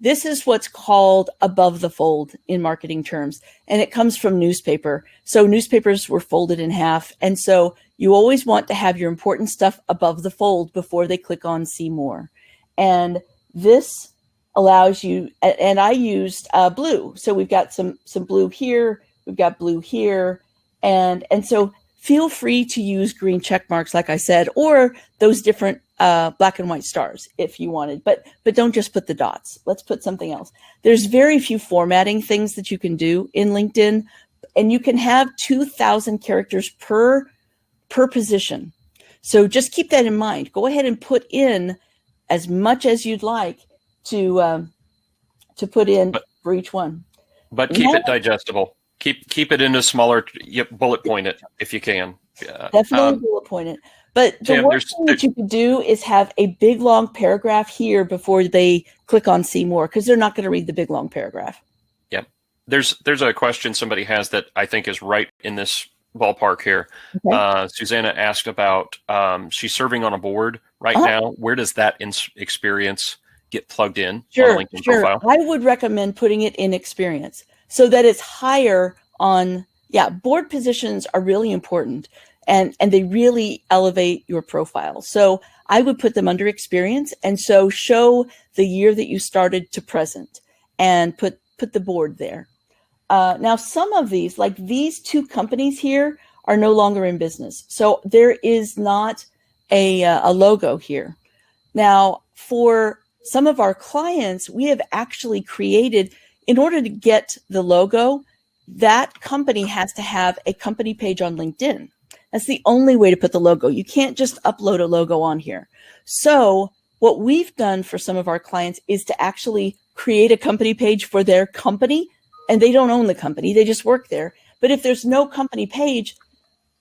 This is what's called above the fold in marketing terms, and it comes from newspaper. So newspapers were folded in half, and so you always want to have your important stuff above the fold before they click on see more. And this allows you, and I used blue. So we've got some blue here, we've got blue here, and so feel free to use green check marks, like I said, or those different black and white stars if you wanted, but don't just put the dots. Let's put something else. There's very few formatting things that you can do in LinkedIn. and you can have 2,000 characters per position. So just keep that in mind. Go ahead and put in as much as you'd like to put in for each one. But keep it digestible. Keep it into smaller, bullet point it if you can. Definitely bullet point it. But the worst thing that you could do is have a big long paragraph here before they click on see more, because they're not going to read the big long paragraph. Yep. There's a question somebody has that I think is right in this ballpark here. Okay. Susanna asked about she's serving on a board right now. Where does that experience get plugged in on a LinkedIn profile? I would recommend putting it in experience so that it's higher on, board positions are really important and they really elevate your profile. So I would put them under experience, and so show the year that you started to present and put the board there. Now, some of these, like these two companies here, are no longer in business. So there is not a logo here. Now, for some of our clients, we have actually created, in order to get the logo, that company has to have a company page on LinkedIn. That's the only way to put the logo. You can't just upload a logo on here. So what we've done for some of our clients is to actually create a company page for their company, and they don't own the company, they just work there. But if there's no company page,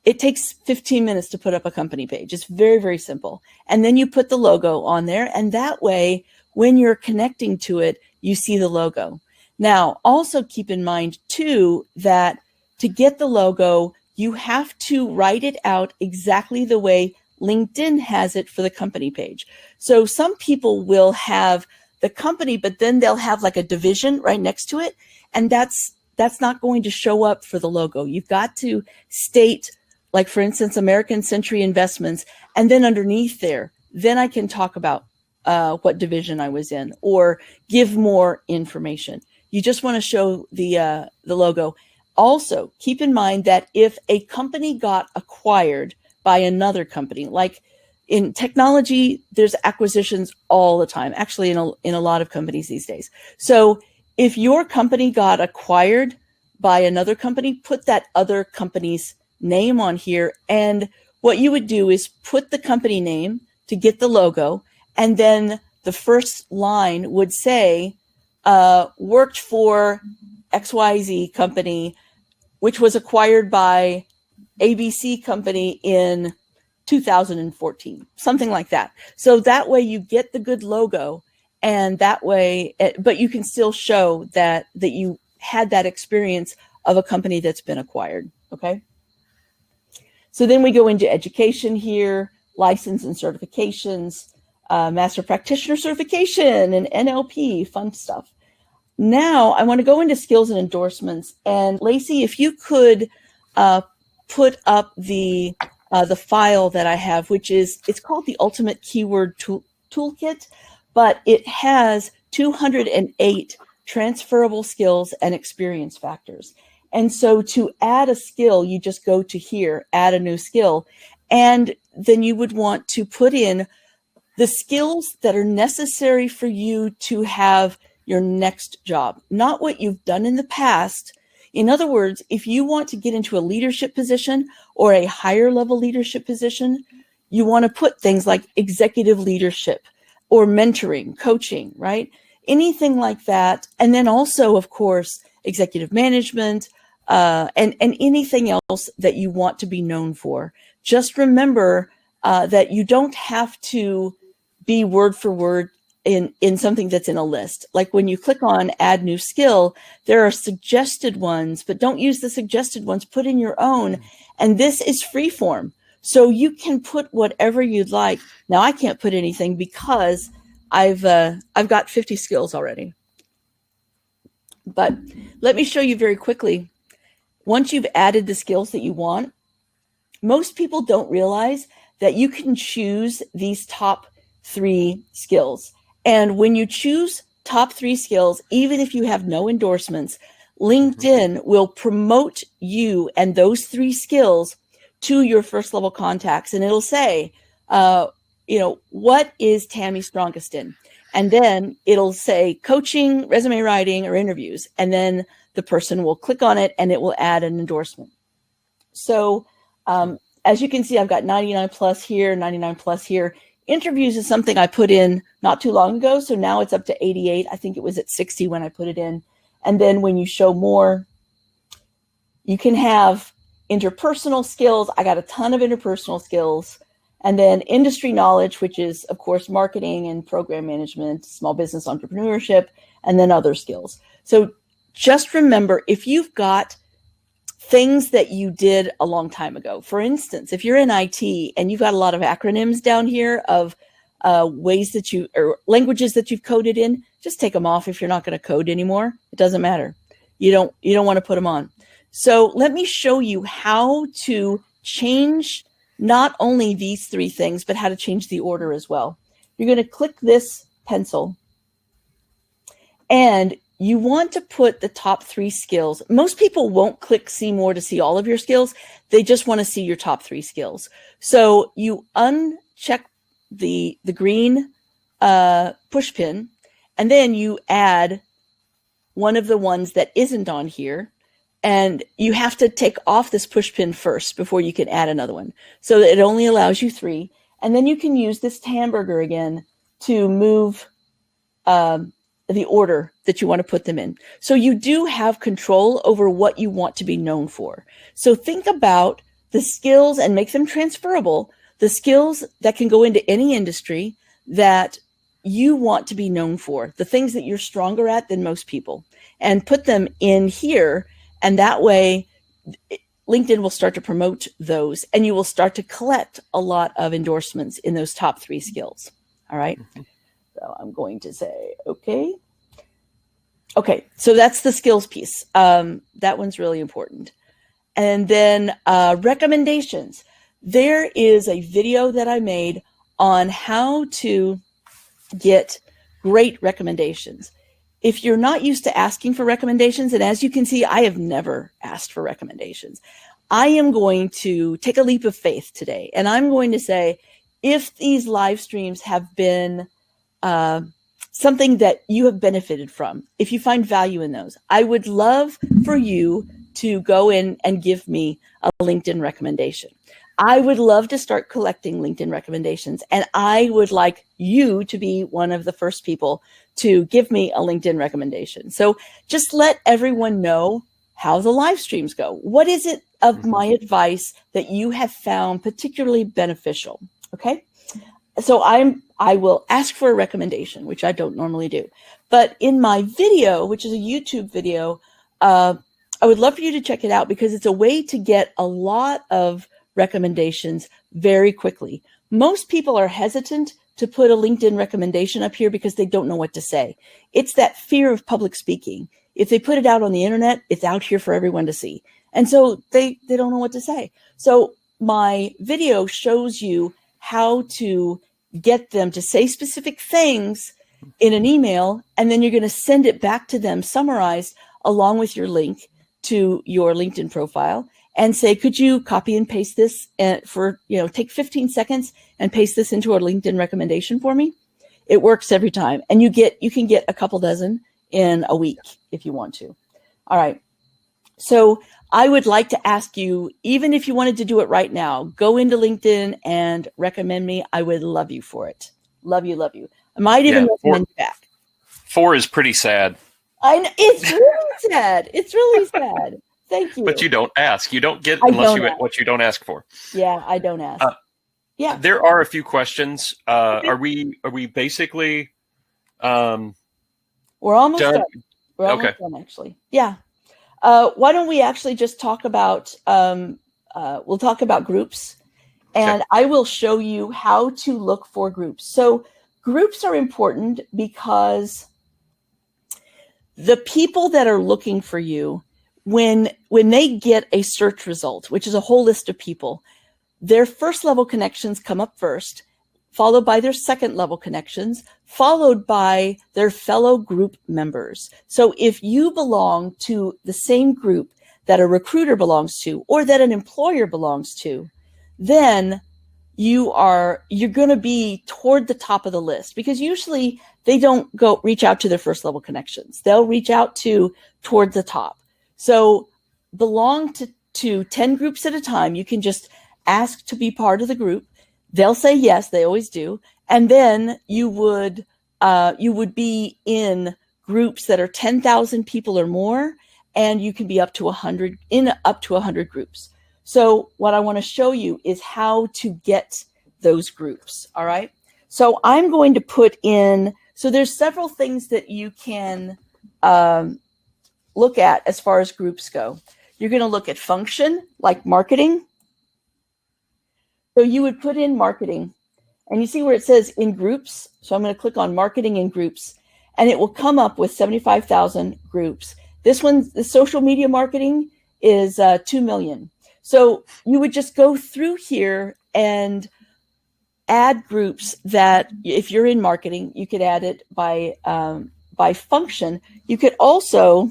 it takes 15 minutes to put up a company page. It's very, very simple. And then you put the logo on there, and that way, when you're connecting to it, you see the logo. Now, also keep in mind too, that to get the logo, you have to write it out exactly the way LinkedIn has it for the company page. So some people will have the company, but then they'll have like a division right next to it. And that's not going to show up for the logo. You've got to state, like, for instance, American Century Investments, and then underneath there, then I can talk about what division I was in or give more information. You just want to show the logo. Also, keep in mind that if a company got acquired by another company, like in technology, there's acquisitions all the time, actually in a lot of companies these days. So if your company got acquired by another company, put that other company's name on here. And what you would do is put the company name to get the logo. And then the first line would say, worked for XYZ company, which was acquired by ABC company in 2014, something like that. So that way you get the good logo, and that way, but you can still show that you had that experience of a company that's been acquired. Okay. So then we go into education here, license and certifications, master practitioner certification and NLP, fun stuff. Now I want to go into skills and endorsements. And Lacey, if you could put up the file that I have, it's called the Ultimate Keyword Toolkit, but it has 208 transferable skills and experience factors. And so to add a skill, you just go to here, add a new skill, and then you would want to put in the skills that are necessary for you to have your next job, not what you've done in the past. In other words, if you want to get into a leadership position or a higher level leadership position, you want to put things like executive leadership or mentoring, coaching, right? Anything like that. And then also, of course, executive management, and anything else that you want to be known for. Just remember that you don't have to be word for word in something that's in a list. Like when you click on add new skill, there are suggested ones, but don't use the suggested ones, put in your own. And this is free form. So you can put whatever you'd like. Now I can't put anything because I've got 50 skills already. But let me show you very quickly. Once you've added the skills that you want, most people don't realize that you can choose these top 3 skills. And when you choose top 3 skills, even if you have no endorsements, LinkedIn will promote you and those 3 skills to your first level contacts. And it'll say, what is Tammy strongest in? And then it'll say coaching, resume writing, or interviews. And then the person will click on it and it will add an endorsement. So as you can see, I've got 99 plus here, 99 plus here. Interviews is something I put in not too long ago. So now it's up to 88. I think it was at 60 when I put it in. And then when you show more, you can have interpersonal skills. I got a ton of interpersonal skills. And then industry knowledge, which is, of course, marketing and program management, small business entrepreneurship, and then other skills. So just remember, if you've got things that you did a long time ago, for instance, if you're in IT and you've got a lot of acronyms down here of ways that you, or languages that you've coded in, just take them off if you're not going to code anymore. It doesn't matter. You don't want to put them on. So let me show you how to change not only these three things, but how to change the order as well. You're going to click this pencil and you want to put the top three skills. Most people won't click see more to see all of your skills. They just want to see your top three skills. So you uncheck the green push pin, and then you add one of the ones that isn't on here. And you have to take off this push pin first before you can add another one. So that it only allows you three. And then you can use this hamburger again to move the order that you want to put them in. So you do have control over what you want to be known for. So think about the skills and make them transferable. The skills that can go into any industry that you want to be known for, the things that you're stronger at than most people, and put them in here. And that way, LinkedIn will start to promote those, and you will start to collect a lot of endorsements in those top three skills. All right. So I'm going to say, okay. Okay. So that's the skills piece. That one's really important. And then recommendations. There is a video that I made on how to get great recommendations. If you're not used to asking for recommendations, and as you can see, I have never asked for recommendations, I am going to take a leap of faith today. And I'm going to say, if these live streams have been something that you have benefited from, if you find value in those, I would love for you to go in and give me a LinkedIn recommendation. I would love to start collecting LinkedIn recommendations, and I would like you to be one of the first people to give me a LinkedIn recommendation. So just let everyone know how the live streams go. What is it of my advice that you have found particularly beneficial? Okay. So I will ask for a recommendation, which I don't normally do. But in my video, which is a YouTube video, I would love for you to check it out because it's a way to get a lot of recommendations very quickly. Most people are hesitant to put a LinkedIn recommendation up here because they don't know what to say. It's that fear of public speaking. If they put it out on the internet, it's out here for everyone to see. And so they don't know what to say. So my video shows you how to get them to say specific things in an email, and then you're going to send it back to them summarized along with your link to your LinkedIn profile and say, could you copy and paste this for, take 15 seconds and paste this into a LinkedIn recommendation for me? It works every time. And you can get a couple dozen in a week if you want to. All right. So I would like to ask you, even if you wanted to do it right now, go into LinkedIn and recommend me. I would love you for it. Love you, love you. I might even recommend you back. 4 is pretty sad. I know, it's really sad. It's really sad. Thank you. But you don't ask. You don't get unless you what you don't ask for. Yeah, I don't ask. Yeah. There are a few questions. Are we basically we're almost done. We're almost done, actually. Yeah. Why don't we actually just talk about we'll talk about groups, and I will show you how to look for groups. So groups are important because the people that are looking for you, when they get a search result, which is a whole list of people, their first level connections come up first, followed by their second level connections, followed by their fellow group members. So if you belong to the same group that a recruiter belongs to or that an employer belongs to, then you're going to be toward the top of the list, because usually they don't reach out to their first level connections. They'll reach out toward the top. So belong to 10 groups at a time. You can just ask to be part of the group. They'll say yes, they always do. And then you would be in groups that are 10,000 people or more, and you can be up to 100 groups. So what I want to show you is how to get those groups. All right. So I'm going to put in, so there's several things that you can look at as far as groups go. You're going to look at function, like marketing. So you would put in marketing, and you see where it says in groups. So I'm going to click on marketing in groups, and it will come up with 75,000 groups. This one, the social media marketing, is 2 million. So you would just go through here and add groups that, if you're in marketing, you could add it by function. You could also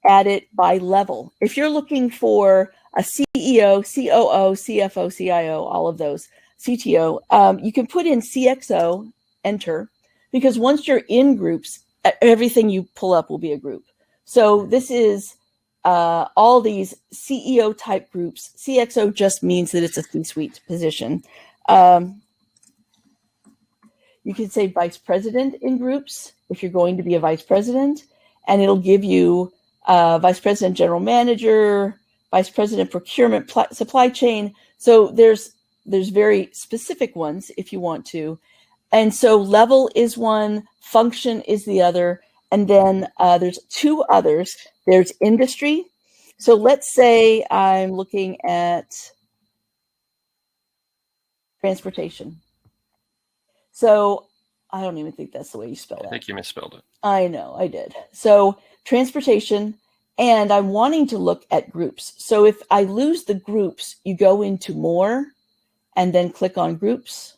add it by level. If you're looking for a CEO, COO, CFO, CIO, all of those, CTO, you can put in CXO, enter, because once you're in groups, everything you pull up will be a group. So this is all these CEO type groups. CXO just means that it's a C-suite position. You can say vice president in groups if you're going to be a vice president, and it'll give you vice president, general manager, vice president, procurement, supply chain. So there's very specific ones if you want to. And so level is one, function is the other. And then there's two others. There's industry. So let's say I'm looking at transportation. So I don't even think that's the way you spell that. I think you misspelled it. I know, I did. So transportation, and I'm wanting to look at groups. So if I lose the groups, you go into more and then click on groups,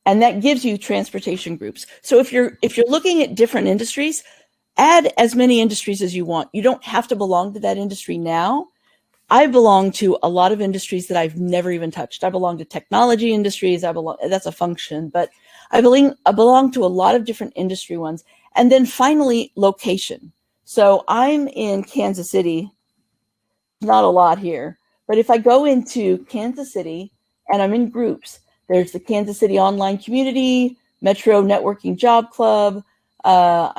and that gives you transportation groups. So if you're looking at different industries, add as many industries as you want. You don't have to belong to that industry now. I belong to a lot of industries that I've never even touched. I belong to technology industries. That's a function, but I belong to a lot of different industry ones. And then finally, location. So I'm in Kansas City, not a lot here, but if I go into Kansas City and I'm in groups, there's the Kansas City Online Community, Metro Networking Job Club. I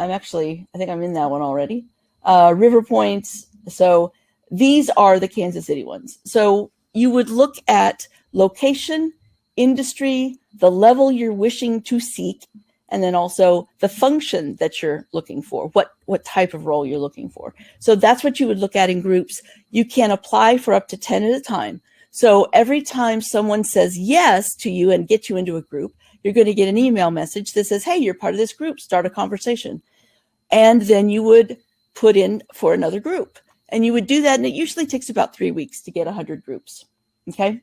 think I'm in that one already. River Points. So these are the Kansas City ones. So you would look at location, industry, the level you're wishing to seek, and then also the function that you're looking for, what type of role you're looking for. So that's what you would look at in groups. You can apply for up to 10 at a time. So every time someone says yes to you and get you into a group, you're going to get an email message that says, hey, you're part of this group, start a conversation. And then you would put in for another group. And you would do that, and it usually takes about 3 weeks to get 100 groups. Okay?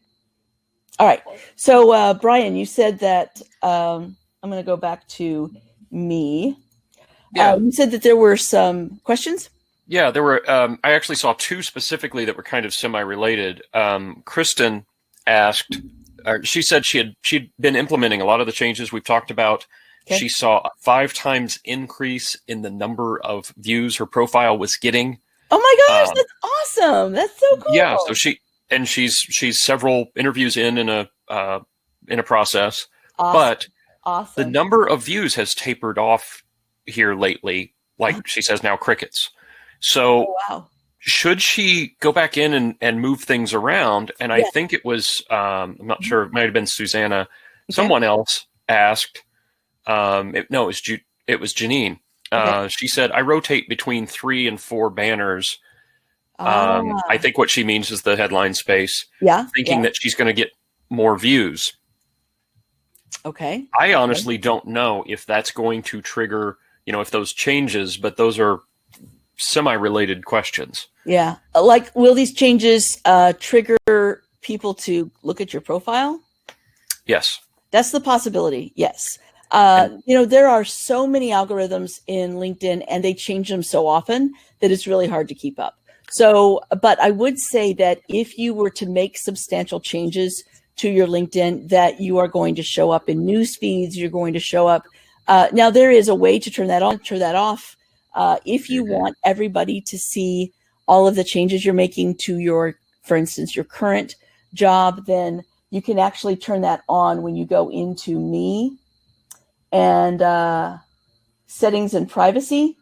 All right. So, Brian, you said that, I'm going to go back to me. Yeah. You said that there were some questions? Yeah, there were. I actually saw two specifically that were kind of semi-related. Kristen asked, she said she'd been implementing a lot of the changes we've talked about. Okay. She saw a 5 times increase in the number of views her profile was getting. Oh my gosh, that's awesome! That's so cool. Yeah, so she's several interviews in a process, but the number of views has tapered off here lately. Like she says now, crickets. So should she go back in and move things around? And I think it was I'm not sure, it might have been Susanna. Okay. Someone else asked. It was Janine. She said, I rotate between 3 and 4 banners. I think what she means is the headline space. Yeah. Thinking that she's going to get more views. Okay. I honestly don't know if that's going to trigger, if those changes, but those are semi-related questions. Yeah. Like, will these changes trigger people to look at your profile? Yes. That's the possibility. Yes. There are so many algorithms in LinkedIn, and they change them so often that it's really hard to keep up. So, but I would say that if you were to make substantial changes to your LinkedIn, that you are going to show up in news feeds, you're going to show up. Now, there is a way to turn that on, turn that off. If you want everybody to see all of the changes you're making to your, for instance, your current job, then you can actually turn that on when you go into Me and Settings and Privacy.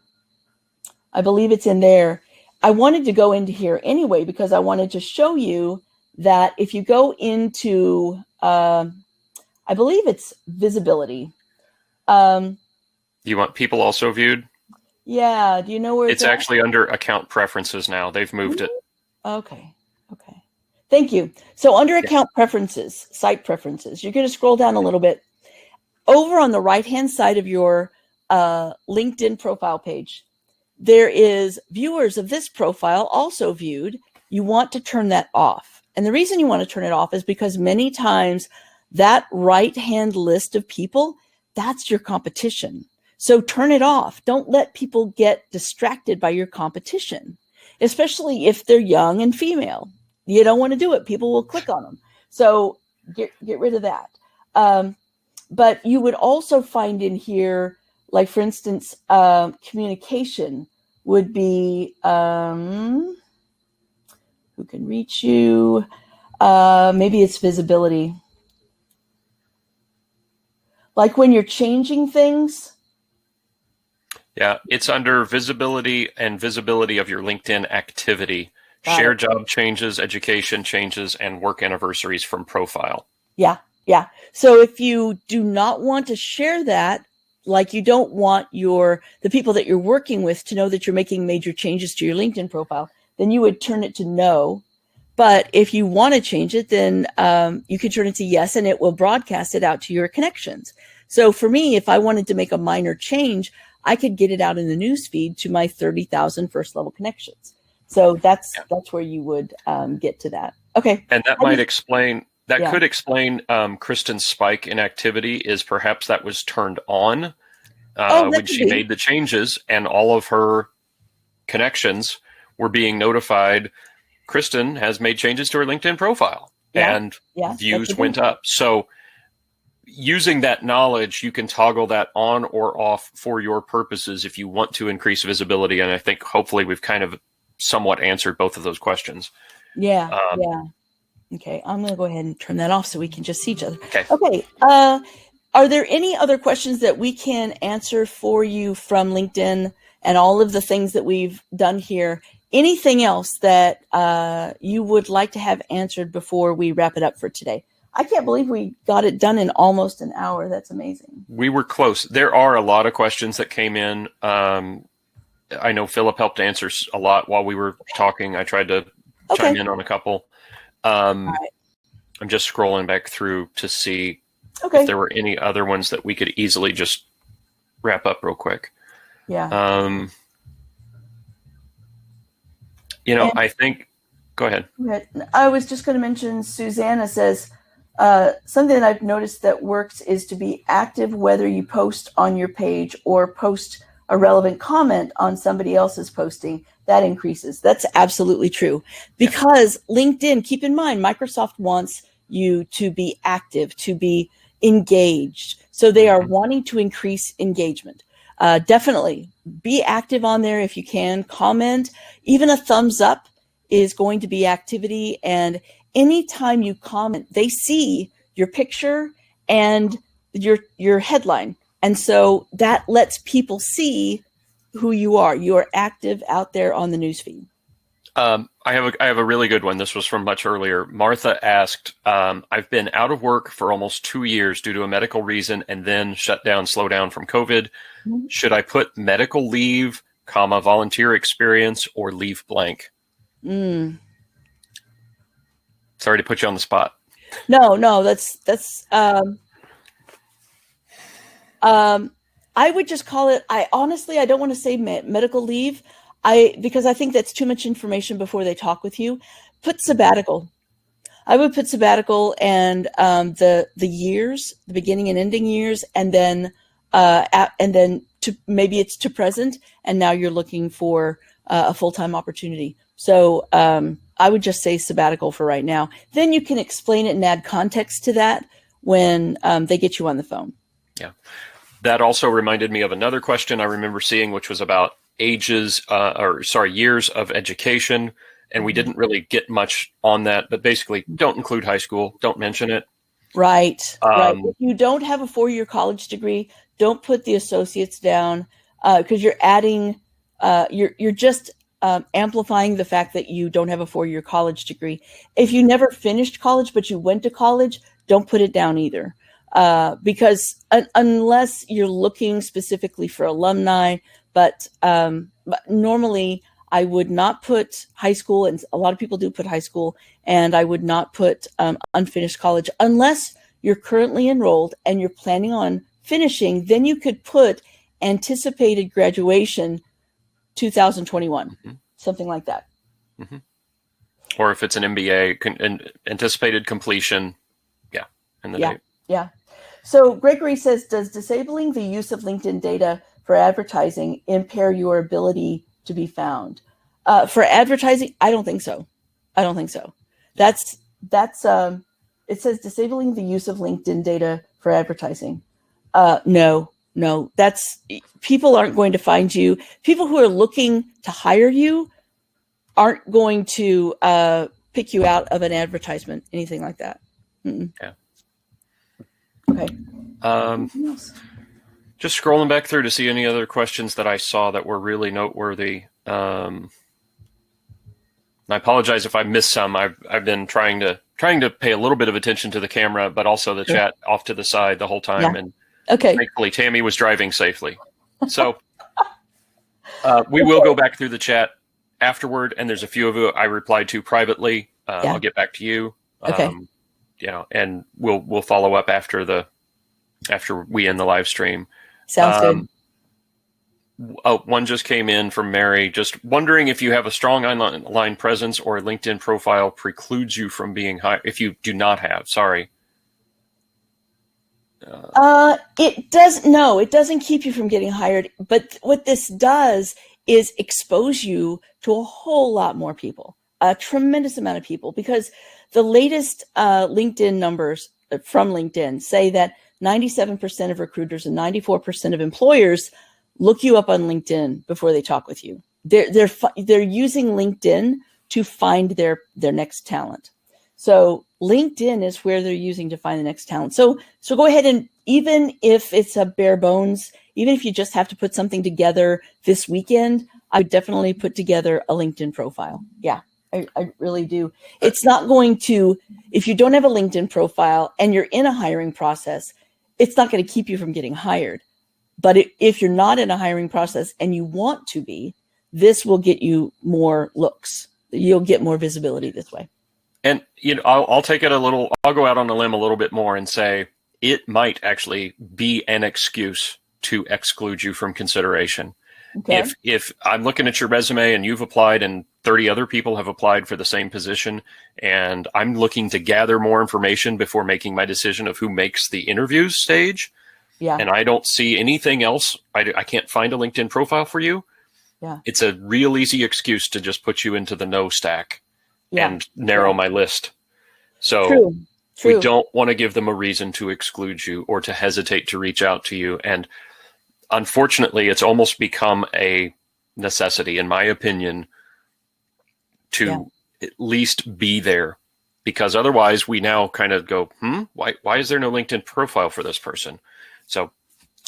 I believe it's in there. I wanted to go into here anyway because I wanted to show you that if you go into, I believe it's visibility. You want people also viewed? Yeah. Do you know where it's actually under account preferences now. They've moved it. Okay. Okay. Thank you. So under account preferences, site preferences, you're going to scroll down a little bit. Over on the right-hand side of your LinkedIn profile page, there is viewers of this profile also viewed. You want to turn that off. And the reason you want to turn it off is because many times that right-hand list of people, that's your competition. So turn it off. Don't let people get distracted by your competition, especially if they're young and female. You don't want to do it. People will click on them. So get rid of that. But you would also find in here, like for instance, communication would be who can reach you. Maybe it's visibility. Like when you're changing things. Yeah, it's under visibility and visibility of your LinkedIn activity. Share job changes, education changes, and work anniversaries from profile. Yeah, yeah. So if you do not want to share that, like you don't want the people that you're working with to know that you're making major changes to your LinkedIn profile, then you would turn it to no. But if you want to change it, then you can turn it to yes, and it will broadcast it out to your connections. So for me, if I wanted to make a minor change, I could get it out in the news feed to my 30,000 first level connections. So that's where you would get to that. Okay. And that might explain, could explain Kristen's spike in activity is perhaps that was turned on when she made the changes and all of her connections were being notified. Kristen has made changes to her LinkedIn profile and views went up. So using that knowledge, you can toggle that on or off for your purposes if you want to increase visibility. And I think hopefully we've kind of somewhat answered both of those questions. Yeah. Okay. I'm going to go ahead and turn that off so we can just see each other. Okay. Are there any other questions that we can answer for you from LinkedIn and all of the things that we've done here? Anything else that you would like to have answered before we wrap it up for today? I can't believe we got it done in almost an hour. That's amazing. We were close. There are a lot of questions that came in. I know Philip helped answer a lot while we were talking. I tried to chime in on a couple. I'm just scrolling back through to see if there were any other ones that we could easily just wrap up real quick. Yeah. I think, go ahead. I was just going to mention, Susanna says, something that I've noticed that works is to be active, whether you post on your page or post a relevant comment on somebody else's posting. That increases. That's absolutely true. Because LinkedIn, keep in mind, Microsoft wants you to be active, to be engaged. So they are wanting to increase engagement. Definitely be active on there if you can. Comment. Even a thumbs up is going to be activity. And anytime you comment, they see your picture and your headline. And so that lets people see who you are. You are active out there on the newsfeed. I have a really good one. This was from much earlier. Martha asked, I've been out of work for almost 2 years due to a medical reason and then slow down from COVID. Should I put medical leave, volunteer experience, or leave blank? Sorry to put you on the spot. No, that's I would just call it, I don't want to say medical leave. Because I think that's too much information before they talk with you. Put sabbatical. I would put sabbatical and the years, the beginning and ending years, and then maybe it's to present, and now you're looking for a full-time opportunity. So I would just say sabbatical for right now. Then you can explain it and add context to that when they get you on the phone. Yeah. That also reminded me of another question I remember seeing, which was about years of education, and we Mhm. didn't really get much on that. But basically, don't include high school. Don't mention it. Right. If you don't have a 4-year college degree, don't put the associates down, because you're adding, you're just amplifying the fact that you don't have a 4-year college degree. If you never finished college but you went to college, don't put it down either, because unless you're looking specifically for alumni, but normally I would not put high school, and a lot of people do put high school, and I would not put unfinished college unless you're currently enrolled and you're planning on finishing. Then you could put anticipated graduation 2021, something like that. Mm-hmm. Or if it's an MBA, anticipated completion, and the date. Yeah. So Gregory says, does disabling the use of LinkedIn data for advertising impair your ability to be found? For advertising, I don't think so. That's it says disabling the use of LinkedIn data for advertising. No, that's, people aren't going to find you. People who are looking to hire you aren't going to pick you out of an advertisement, anything like that. Mm-mm. Yeah. Okay. Just scrolling back through to see any other questions that I saw that were really noteworthy. I apologize if I missed some. I've been trying to pay a little bit of attention to the camera, but also the chat off to the side the whole time. Yeah. And Okay. thankfully, Tammy was driving safely. So we will go back through the chat afterward, and there's a few of you I replied to privately. I'll get back to you. Okay. And we'll follow up after we end the live stream. Sounds good. Oh, one just came in from Mary. Just wondering if you have a strong online presence or a LinkedIn profile precludes you from being hired. If you do not have, sorry. It doesn't keep you from getting hired. But what this does is expose you to a whole lot more people, a tremendous amount of people, because the latest LinkedIn numbers from LinkedIn say that 97% of recruiters and 94% of employers look you up on LinkedIn before they talk with you. They're using LinkedIn to find their next talent. So LinkedIn is where they're using to find the next talent. So go ahead, and even if it's a bare bones, even if you just have to put something together this weekend, I would definitely put together a LinkedIn profile. Yeah, I really do. It's not going to, if you don't have a LinkedIn profile and you're in a hiring process, it's not going to keep you from getting hired. But if you're not in a hiring process and you want to be, this will get you more looks. You'll get more visibility this way. And I'll take it I'll go out on a limb a little bit more and say it might actually be an excuse to exclude you from consideration. Okay. If I'm looking at your resume and you've applied and 30 other people have applied for the same position, and I'm looking to gather more information before making my decision of who makes the interview stage, and I don't see anything else, I can't find a LinkedIn profile for you, it's a real easy excuse to just put you into the no stack and narrow my list. So True. We don't want to give them a reason to exclude you or to hesitate to reach out to you. And unfortunately, it's almost become a necessity, in my opinion, to at least be there, because otherwise we now kind of go, why is there no LinkedIn profile for this person? So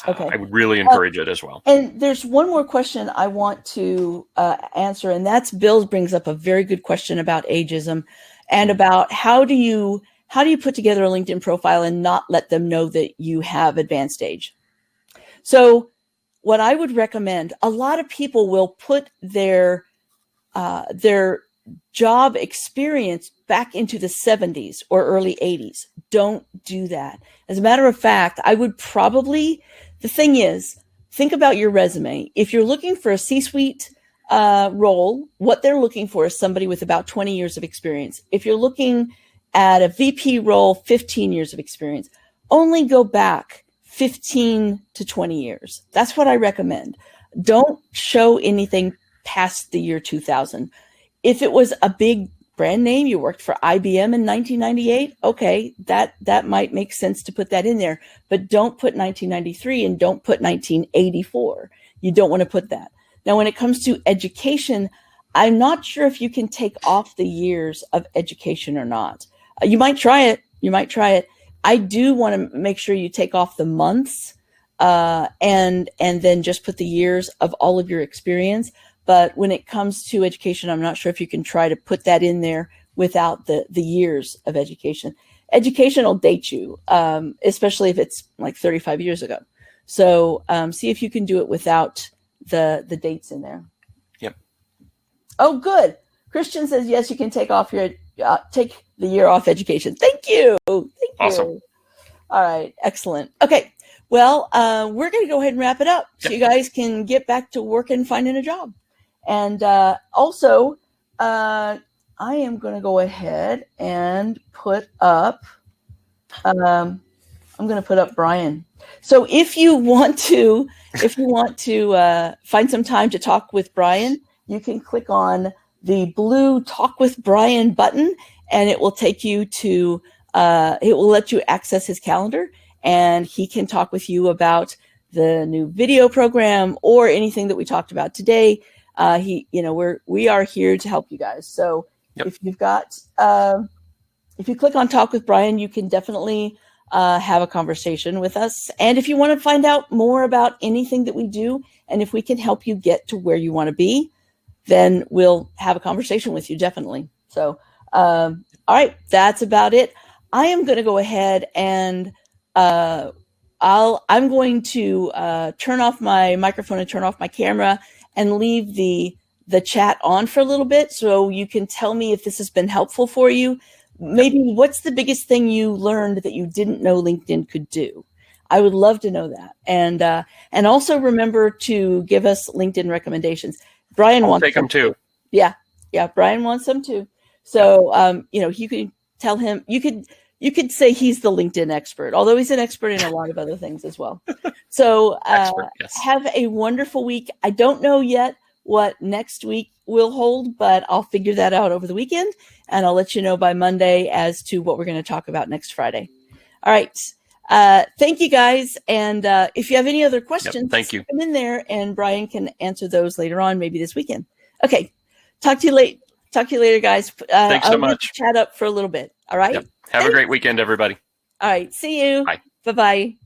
I would really encourage it as well. And there's one more question I want to answer, and that's Bill brings up a very good question about ageism and about how do you put together a LinkedIn profile and not let them know that you have advanced age. So what I would recommend, a lot of people will put their job experience back into the 70s or early 80s. Don't do that. As a matter of fact, I would probably, the thing is, think about your resume. If you're looking for a C-suite role, what they're looking for is somebody with about 20 years of experience. If you're looking at a VP role, 15 years of experience, only go back 15 to 20 years. That's what I recommend. Don't show anything past the year 2000. If it was a big brand name, you worked for IBM in 1998, okay, that might make sense to put that in there, but don't put 1993 and don't put 1984. You don't want to put that. Now, when it comes to education, I'm not sure if you can take off the years of education or not. You might try it. You might try it. I do want to make sure you take off the months and then just put the years of all of your experience. But when it comes to education, I'm not sure if you can try to put that in there without the years of education. Education will date you, especially if it's like 35 years ago. So see if you can do it without the dates in there. Yep. Oh, good. Christian says, yes, you can take off your take the year off education. Thank you. Thank Awesome. you. All right. Excellent. Okay. Well, we're going to go ahead and wrap it up so you guys can get back to work and finding a job. And also, I am going to go ahead and put up, I'm going to put up Brian. So if you want to find some time to talk with Brian, you can click on the blue Talk with Brian button, and it will take you to, it will let you access his calendar, and he can talk with you about the new video program or anything that we talked about today. We are here to help you guys. So if you've got, if you click on Talk with Brian, you can definitely have a conversation with us. And if you want to find out more about anything that we do, and if we can help you get to where you want to be, then we'll have a conversation with you, definitely. So, all right, that's about it. I am going to go ahead and I'm going to turn off my microphone and turn off my camera and leave the chat on for a little bit, so you can tell me if this has been helpful for you. Maybe what's the biggest thing you learned that you didn't know LinkedIn could do? I would love to know that. And also remember to give us LinkedIn recommendations. Brian wants take them too. Yeah. Brian wants them too. So, you could tell him, you could say he's the LinkedIn expert, although he's an expert in a lot of other things as well. So have a wonderful week. I don't know yet what next week will hold, but I'll figure that out over the weekend, and I'll let you know by Monday as to what we're going to talk about next Friday. All right. Thank you, guys. And if you have any other questions, thank you. Come in there, and Brian can answer those later on, maybe this weekend. Okay. Talk to you later, guys. Thanks so much. Chat up for a little bit. All right. Have a great weekend, everybody. All right. See you. Bye. Bye-bye.